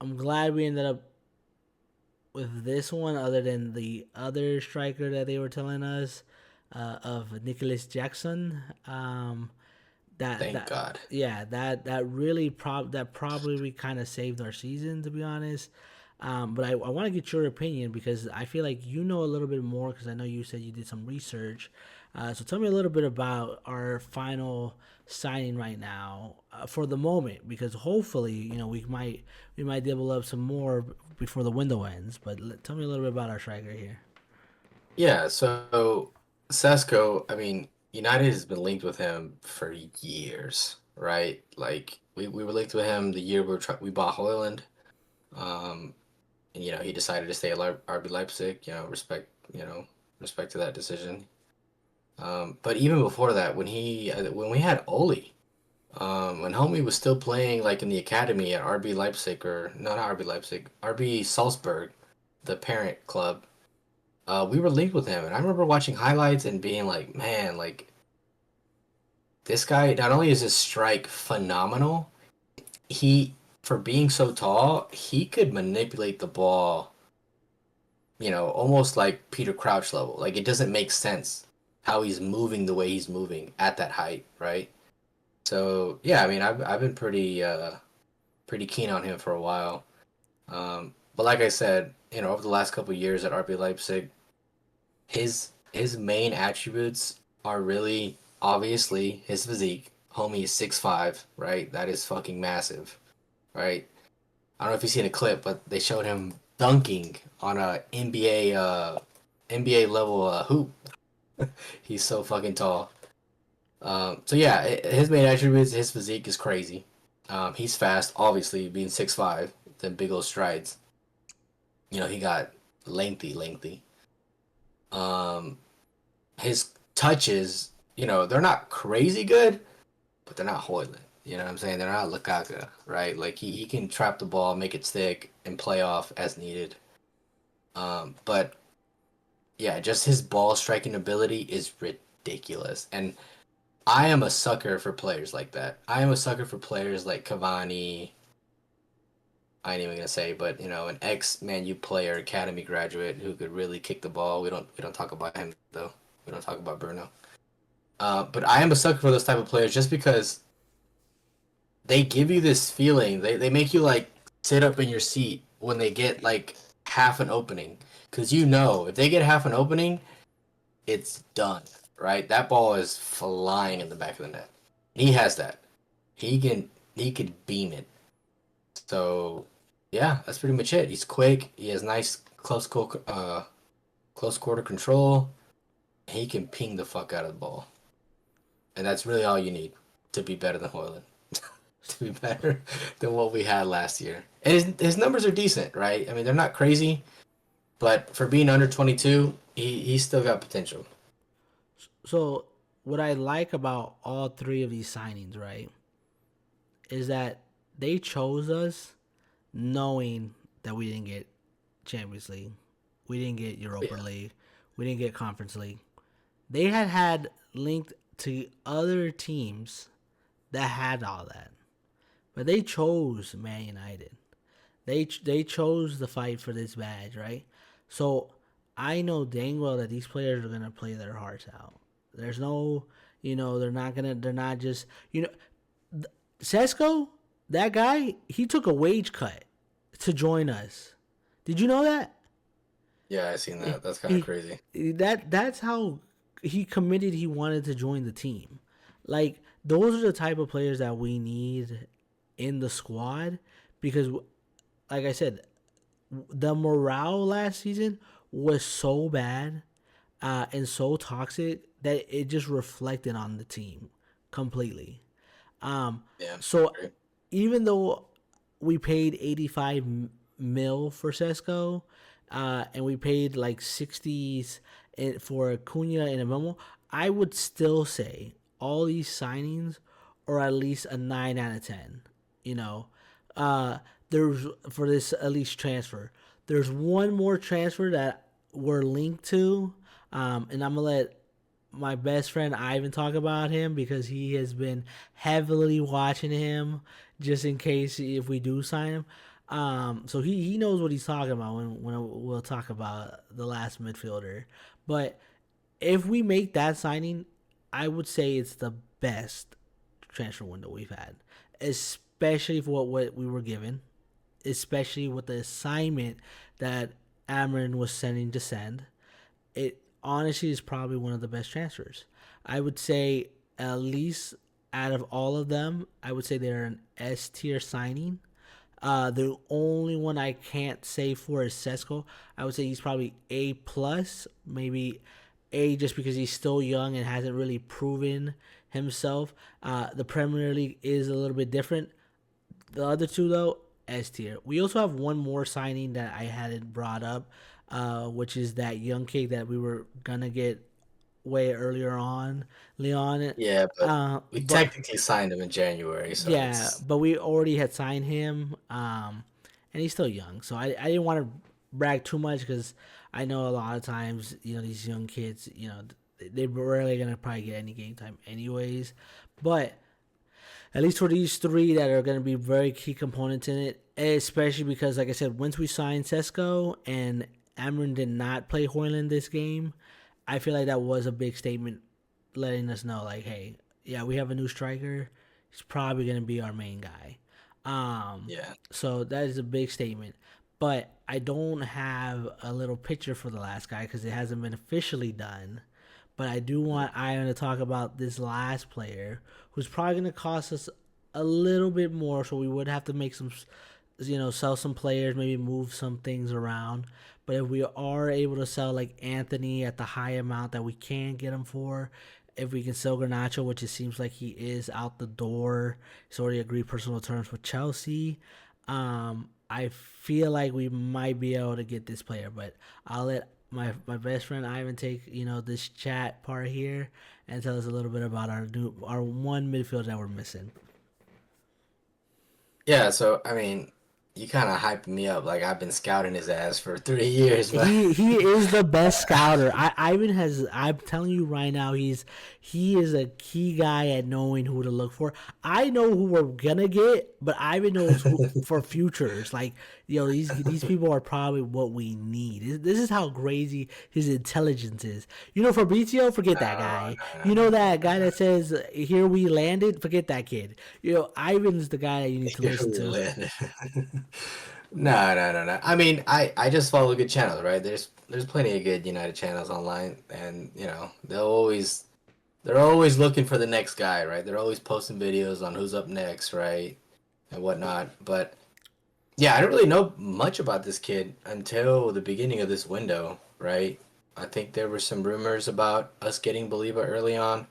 I'm glad we ended up with this one, other than the other striker that they were telling us of Nicholas Jackson. That Thank that God. yeah, that really that probably kind of saved our season, to be honest. But I want to get your opinion because I feel like you know a little bit more because I know you said you did some research. So tell me a little bit about our final signing right now for the moment, because hopefully we might develop some more before the window ends. But tell me a little bit about our striker here. Yeah, so Sesko, I mean, United has been linked with him for years, right? Like we were linked with him the year we bought Hoyland. Um, and he decided to stay at RB Leipzig. Respect to that decision. But even before that, when we had Oli, when Homie was still playing like in the academy at RB Leipzig or no, not RB Leipzig, RB Salzburg, the parent club, we were linked with him, and I remember watching highlights and being like, man, like this guy. Not only is his strike phenomenal, he for being so tall, he could manipulate the ball. Almost like Peter Crouch level. Like it doesn't make sense how he's moving the way he's moving at that height, right? So yeah, I mean, I've been pretty keen on him for a while. But like I said, over the last couple of years at RB Leipzig, his main attributes are really obviously his physique. Homie is 6'5", right? That is fucking massive, right? I don't know if you've seen a clip, but they showed him dunking on a NBA level hoop. He's so fucking tall. So yeah, his main attributes, his physique is crazy. He's fast, obviously being 6'5", the big old strides. He got lengthy. Um, his touches, they're not crazy good, but they're not Hoyland. You know what I'm saying? They're not Lukaku, right? Like he can trap the ball, make it stick, and play off as needed. But yeah, just his ball striking ability is ridiculous. And I am a sucker for players like that. I am a sucker for players like Cavani. I ain't even gonna say, but an ex Man U player, academy graduate who could really kick the ball. We don't talk about him though. We don't talk about Bruno. But I am a sucker for those type of players just because they give you this feeling. They make you like sit up in your seat when they get like half an opening, because if they get half an opening, it's done. Right? That ball is flying in the back of the net. He has that. He could beam it. So yeah, that's pretty much it. He's quick. He has nice close quarter control. He can ping the fuck out of the ball, and that's really all you need to be better than Hoyland. To be better than what we had last year. And his numbers are decent, right? I mean, they're not crazy, but for being under 22, he's still got potential. So what I like about all three of these signings, right, is that they chose us knowing that we didn't get Champions League, we didn't get Europa Yeah. League, we didn't get Conference League. They had linked to other teams that had all that, but they chose Man United. They chose the fight for this badge, right? So I know dang well that these players are gonna play their hearts out. There's no, they're not just, Sesko, that guy, he took a wage cut to join us. Did you know that? Yeah, I seen that. That's kind of He, crazy. that's how he committed. He wanted to join the team. Like those are the type of players that we need in the squad because, like I said, the morale last season was so bad and so toxic that it just reflected on the team completely. Um, Yeah, so great. even though we paid 85 mil for Sesko, and we paid like 60s for Cunha and Memo, I would still say all these signings are at least a 9 out of 10. You know, there's for this at least transfer. There's one more transfer that we're linked to, and I'm gonna let my best friend Ivan talk about him because he has been heavily watching him just in case if we do sign him. So he knows what he's talking about when we'll talk about the last midfielder. But if we make that signing, I would say it's the best transfer window we've had, especially for what we were given, especially with the assignment that Amarin was sending to send. It honestly is probably one of the best transfers. I would say at least out of all of them, I would say they're an S tier signing. The only one I can't say for is Sesko. I would say he's probably A plus, maybe A just because he's still young and hasn't really proven himself. The Premier League is a little bit different. The other two though, S tier. We also have one more signing that I hadn't brought up, which is that young kid that we were gonna get way earlier on, Leon. Yeah, but we But technically signed him in January, so yeah, it's but we already had signed him, and he's still young, so I didn't want to brag too much because I know a lot of times these young kids they're rarely gonna probably get any game time anyways, but at least for these three that are going to be very key components in it, especially because, like I said, once we signed Sesko and Amron did not play Hoyland this game, I feel like that was a big statement letting us know, like, hey, yeah, we have a new striker. He's probably going to be our main guy. yeah. So that is a big statement. But I don't have a little picture for the last guy because it hasn't been officially done. But I do want Ian to talk about this last player who's probably going to cost us a little bit more. So we would have to make some, sell some players, maybe move some things around. But if we are able to sell like Anthony at the high amount that we can get him for, if we can sell Garnacho, which it seems like he is out the door, he's already agreed personal terms with Chelsea. I feel like we might be able to get this player, but I'll let my best friend Ivan take this chat part here and tell us a little bit about our one midfield that we're missing. Yeah, so I mean, you kind of hyped me up like I've been scouting his ass for 3 years, but He is the best scouter. Ivan has. I'm telling you right now, he is a key guy at knowing who to look for. I know who we're gonna get, but Ivan knows who for futures. Like these people are probably what we need. This is how crazy his intelligence is. Fabrizio, forget that no, guy. no, no, That guy that says "Here we landed," forget that kid. Ivan's the guy that you need to listen no. to. No, no, no, no. I mean, I just follow good channels, right? There's plenty of good United channels online, and they're always looking for the next guy, right? They're always posting videos on who's up next, right, and whatnot. But yeah, I didn't really know much about this kid until the beginning of this window, right? I think there were some rumors about us getting Believer early on,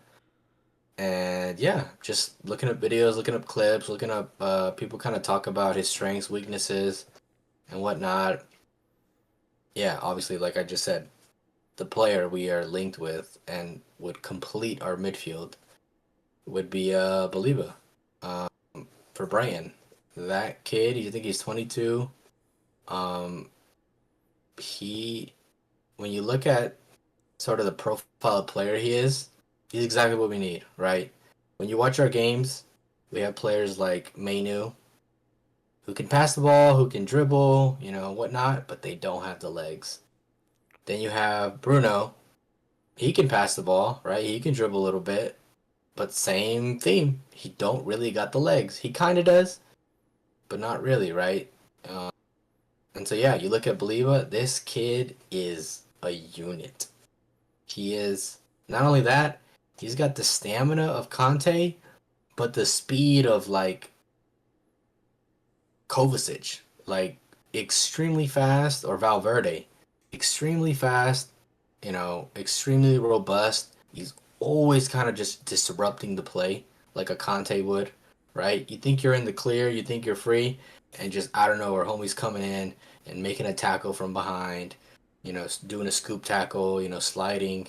and yeah, just looking up videos, looking up clips, looking up people kind of talk about his strengths, weaknesses, and whatnot. Yeah, obviously, like I just said, the player we are linked with and would complete our midfield would be Believer um, for Brian. That kid, you think he's 22? Um, he, when you look at sort of the profile of player he is, He's exactly what we need, right? When you watch our games, we have players like Mainu who can pass the ball, who can dribble, whatnot, but they don't have the legs. Then you have Bruno. He can pass the ball, right? He can dribble a little bit, but same theme. He don't really got the legs. He kind of does, but not really, right? Uh, and so yeah, you look at Baliba. This kid is a unit. He is not only that. He's got the stamina of Conte, but the speed of like Kovacic, like extremely fast, or Valverde, extremely fast, extremely robust. He's always kind of just disrupting the play like a Conte would, right? You think you're in the clear, you think you're free, and just I don't know, where homie's coming in and making a tackle from behind, doing a scoop tackle, sliding.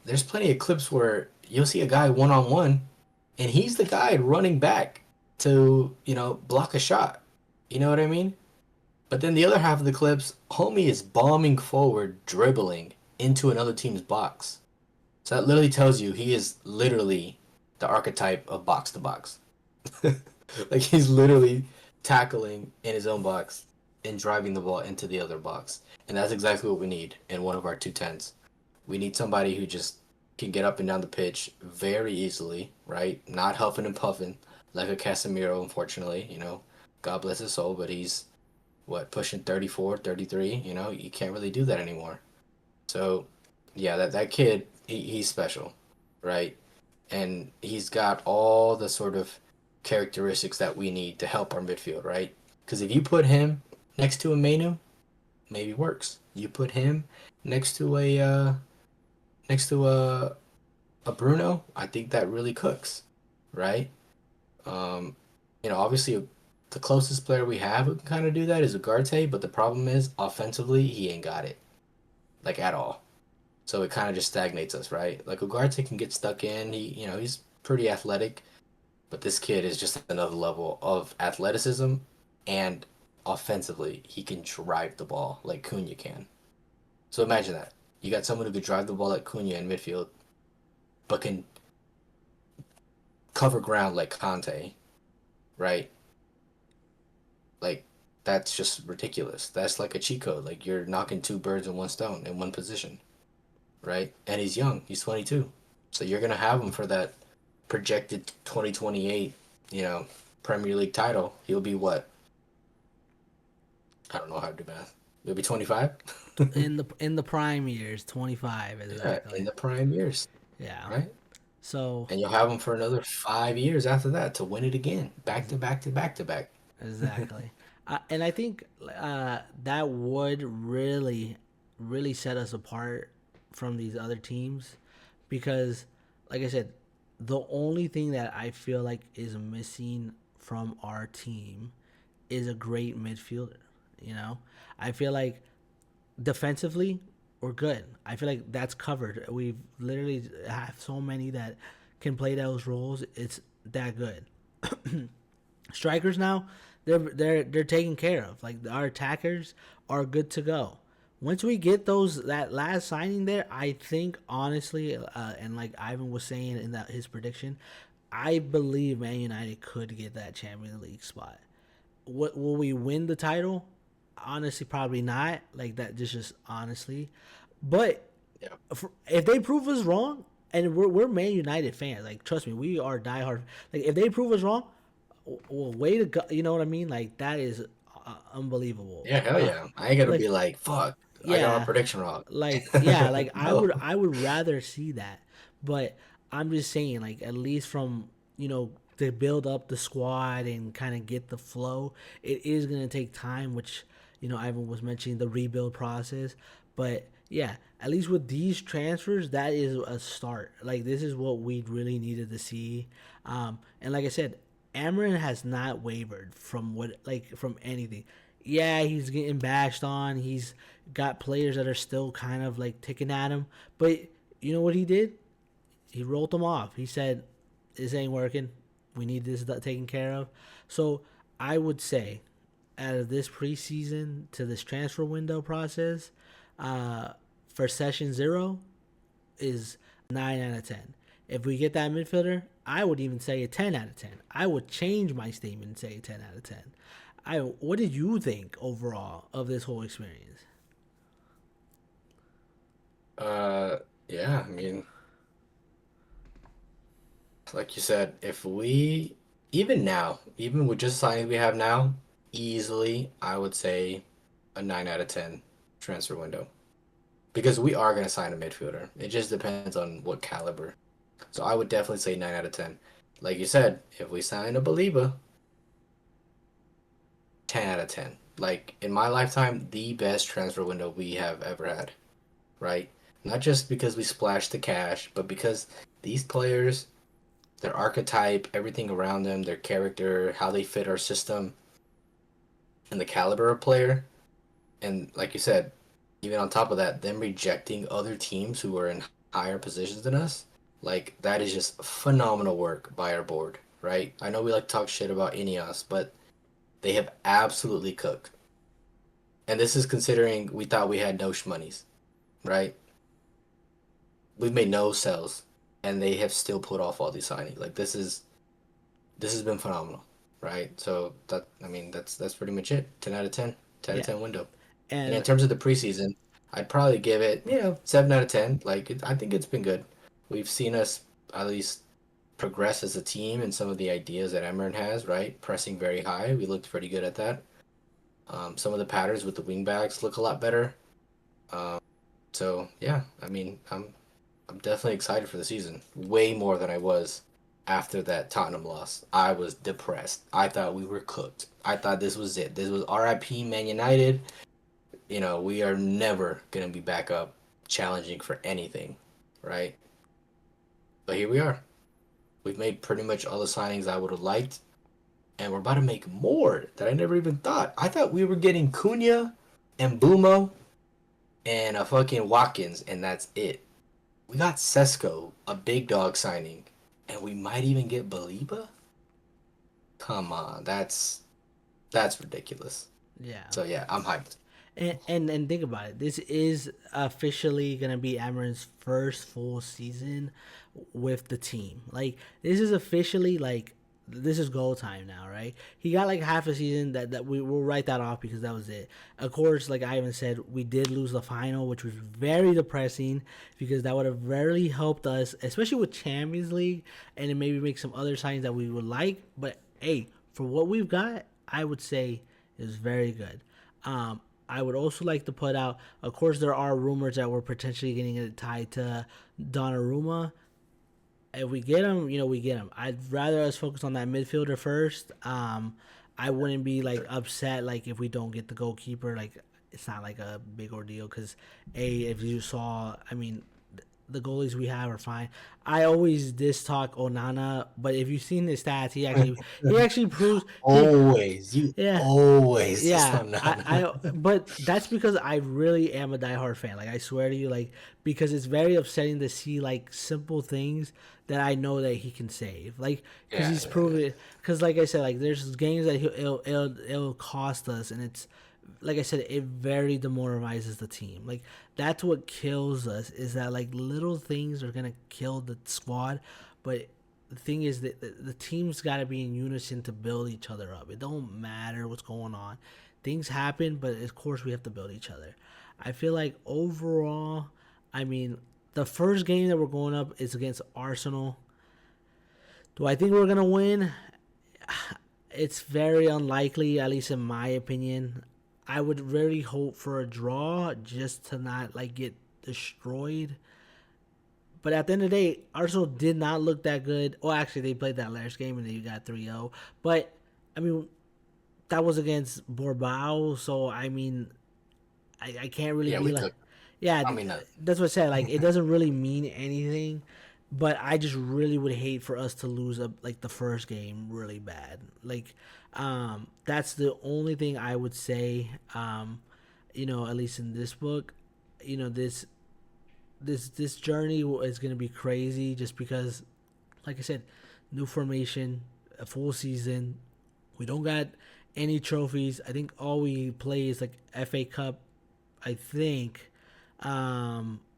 There's plenty of clips where you'll see a guy one on one, and he's the guy running back to block a shot. You know what I mean? But then the other half of the clips, homie is bombing forward, dribbling into another team's box. So that literally tells you he is literally the archetype of box to box. Like he's literally tackling in his own box and driving the ball into the other box. And that's exactly what we need in one of our 210s. We need somebody who just can get up and down the pitch very easily, right? Not huffing and puffing like a Casemiro, unfortunately. God bless his soul, but he's, pushing 34, 33. You can't really do that anymore. So, yeah, that kid, he's special, right? And he's got all the sort of characteristics that we need to help our midfield, right? Because if you put him next to a Menu, maybe works. You put him next to a Bruno, I think that really cooks, right? Um, obviously the closest player we have who can kind of do that is Ugarte, but the problem is offensively he ain't got it, like at all. So it kind of just stagnates us, right? Like Ugarte can get stuck in. He's pretty athletic, but this kid is just another level of athleticism, and offensively he can drive the ball like Cunha can. So imagine that. You got someone who could drive the ball like Cunha in midfield, but can cover ground like Conte, right? Like, that's just ridiculous. That's like a cheat code. Like, you're knocking two birds in one stone in one position, right? And he's young. He's 22. So you're going to have him for that projected 2028, Premier League title. He'll be what? I don't know how to do math. He'll be 25? In the prime years, 25 Yeah, exactly. in the prime years, Yeah. right? So And you'll have him for another 5 years after that to win it again. Back to back to back to back. exactly. And I think that would really, really set us apart from these other teams because, like I said, the only thing that I feel like is missing from our team is a great midfielder. I feel like defensively we're good. I feel like that's covered. We've literally have so many that can play those roles. It's that good. Strikers now, they're taken care of. Like our attackers are good to go. Once we get that last signing there, I think honestly, and like Ivan was saying in his prediction, I believe Man United could get that Champions League spot. What will we win the title? Honestly, probably not. Like that, just honestly, but Yeah. if they prove us wrong, and we're Man United fans, like trust me, we are diehard. Like if they prove us wrong, well, way to go. You know what I mean? Like that is unbelievable. Yeah, hell yeah. I ain't gonna Like be like, fuck, I got my yeah, prediction wrong. like yeah, like No. I would rather see that, but I'm just saying, like at least from to build up the squad and kind of get the flow, it is gonna take time, which Ivan was mentioning the rebuild process, but yeah, at least with these transfers, that is a start. Like this is what we really needed to see, and like I said, Amarin has not wavered from anything. Yeah, he's getting bashed on. He's got players that are still kind of like ticking at him. But you know what he did? He rolled them off. He said, "This ain't working. We need this taken care of." So I would say, out of this preseason to this transfer window process, for session 0 is 9 out of 10. If we get that midfielder, I would even say a 10 out of 10. I would change my statement and say a 10 out of 10. What did you think overall of this whole experience? Uh, yeah, I mean, like you said, if we even now, even with just signings we have now, easily I would say a 9 out of 10 transfer window because we are going to sign a midfielder. It just depends on what caliber. So I would definitely say 9 out of 10. Like you said, if we sign a Baliba, 10 out of 10. Like in my lifetime, the best transfer window we have ever had, right? Not just because we splashed the cash, but because these players, their archetype, everything around them, their character, how they fit our system, and the caliber of player. And like you said, even on top of that, them rejecting other teams who are in higher positions than us, like that is just phenomenal work by our board, right? I know we like to talk shit about Ineos, but they have absolutely cooked. And this is considering we thought we had no shmoneys, right? We've made no sales, and they have still put off all these signings. Like this has been phenomenal, right? So that I mean that's pretty much it. 10 out of 10, 10 out of Yeah, 10 window. And in and terms of the preseason, I'd probably give it 7 out of 10. Like I think it's been good. We've seen us at least progress as a team and some of the ideas that Emern has, right? Pressing very high, we looked pretty good at that. Some of the patterns with the wingbacks look a lot better. Um, so yeah, I mean, I'm definitely excited for the season. Way more than I was after that Tottenham loss. I was depressed. I thought we were cooked. I thought this was it. This was RIP Man United. You know, we are never gonna be back up challenging for anything, right? But here we are. We've made pretty much all the signings I would have liked, and we're about to make more that I never even thought. I thought we were getting Cunha and Bumo and a fucking Watkins, and that's it. We got Sesko, a big dog signing, and we might even get Baliba. Come on, that's ridiculous. yeah, So yeah, I'm hyped. and think about it. This is officially gonna be Amarin's first full season with the team. Like this is officially like this is goal time now, right? He got like half a season that we will write that off because that was it. Of course, like Ivan said, we did lose the final, which was very depressing because that would have really helped us, especially with Champions League, and then maybe make some other signs that we would like. But hey, for what we've got, I would say is very good. Um, I would also like to put out, of course, there are rumors that we're potentially getting it tied to Donnarumma. If we get him, we get him. I'd rather us focus on that midfielder first. I wouldn't be like upset like if we don't get the goalkeeper. Like it's not like a big ordeal because if you saw, I mean, the goalies we have are fine. I always diss talk Onana, but if you've seen his stats, he actually proves he Always, you yeah. always just Yeah, on Nana. but that's because I really am a diehard fan. Like I swear to you, like because it's very upsetting to see like simple things that I know that he can save. Like because Yeah, he's yeah, yeah. proven. Because like I said, like there's games that it'll cost us, and it's like I said, it very demoralizes the team. Like that's what kills us is that like little things are gonna kill the squad, but the thing is that the team's got to be in unison to build each other up. It don't matter what's going on. Things happen, but of course we have to build each other. I feel like overall, I mean, the first game that we're going up is against Arsenal. Do I think we're gonna win? It's very unlikely, at least in my opinion. I would really hope for a draw just to not like get destroyed. But at the end of the day, Arsenal did not look that good. Well, actually, they played that last game and then you got 3-0. But, I mean, that was against Borbao. So, I mean, I can't really Yeah, be we like, could. yeah, I mean, that's what I said. Like, it doesn't really mean anything. But I just really would hate for us to lose like the first game really bad. Like, that's the only thing I would say. At least in this book, this journey is gonna be crazy just because, like I said, new formation, a full season. We don't got any trophies. I think all we play is like FA Cup, I think,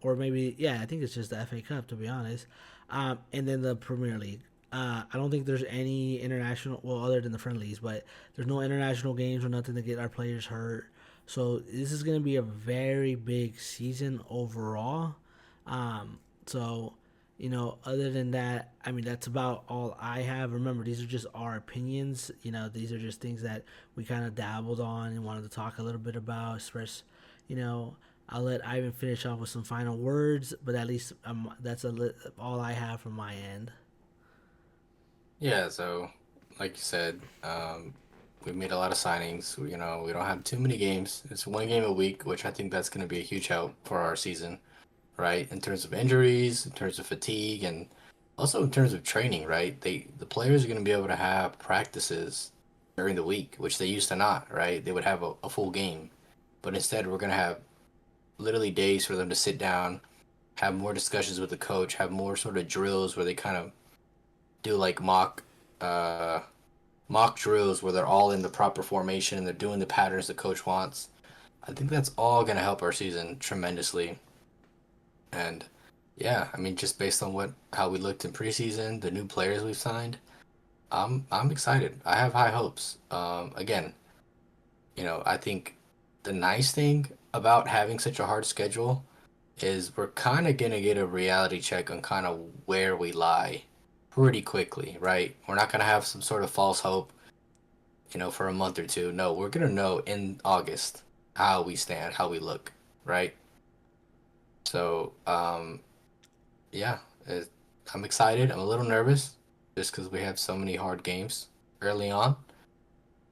or or maybe I think it's just the FA Cup to be honest, and then the Premier League. I don't think there's any international, well, other than the friendlies, but there's no international games or nothing to get our players hurt. So this is going to be a very big season overall. So, other than that, I mean, that's about all I have. Remember, these are just our opinions. These are just things that we kind of dabbled on and wanted to talk a little bit about. Express, you know, I'll let Ivan finish off with some final words, but at least that's all I have from my end. Yeah, so like you said, we've made a lot of signings. We don't have too many games. It's one game a week, which I think that's going to be a huge help for our season, right? In terms of injuries, in terms of fatigue, and also in terms of training, right? The players are going to be able to have practices during the week, which they used to not, right? They would have a full game, but instead we're going to have literally days for them to sit down, have more discussions with the coach, have more sort of drills where they kind of do like uh mock drills where they're all in the proper formation and they're doing the patterns the coach wants. I think that's all going to help our season tremendously. And yeah, I mean, just based on what how we looked in preseason, the new players we've signed, I'm excited. I have high hopes. Again, I think the nice thing about having such a hard schedule is we're kind of gonna get a reality check on kind of where we lie pretty quickly, right? We're not gonna have some sort of false hope, for a month or two. No, we're gonna know in August how we stand, how we look, right? So, yeah, I'm excited. I'm a little nervous just because we have so many hard games early on,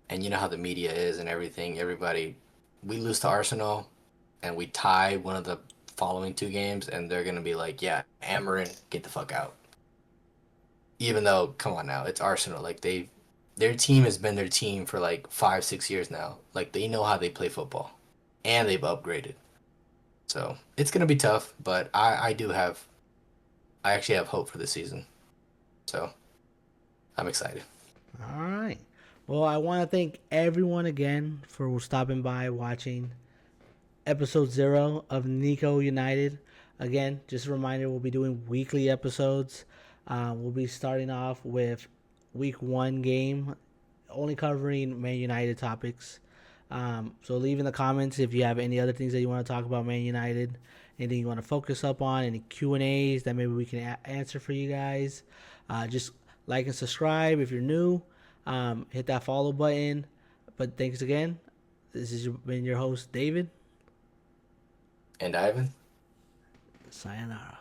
and you know how the media is and everything. Everybody, we lose to Arsenal, and we tie one of the following two games, and they're gonna be like, "Yeah, Amorin, get the fuck out." Even though, come on now, it's Arsenal. Like their team has been their team for like 5, 6 years now. Like they know how they play football, and they've upgraded. So it's gonna be tough, but I actually have hope for the season. So I'm excited. All right. Well, I want to thank everyone again for stopping by, watching episode 0 of Niko United. Again, just a reminder, we'll be doing weekly episodes. We'll be starting off with week 1 game, only covering Man United topics. So leave in the comments if you have any other things that you want to talk about Man United, anything you want to focus up on, any Q&As that maybe we can answer for you guys. Just like and subscribe if you're new. Hit that follow button. But thanks again. This has been your host, David. And Ivan. Sayonara.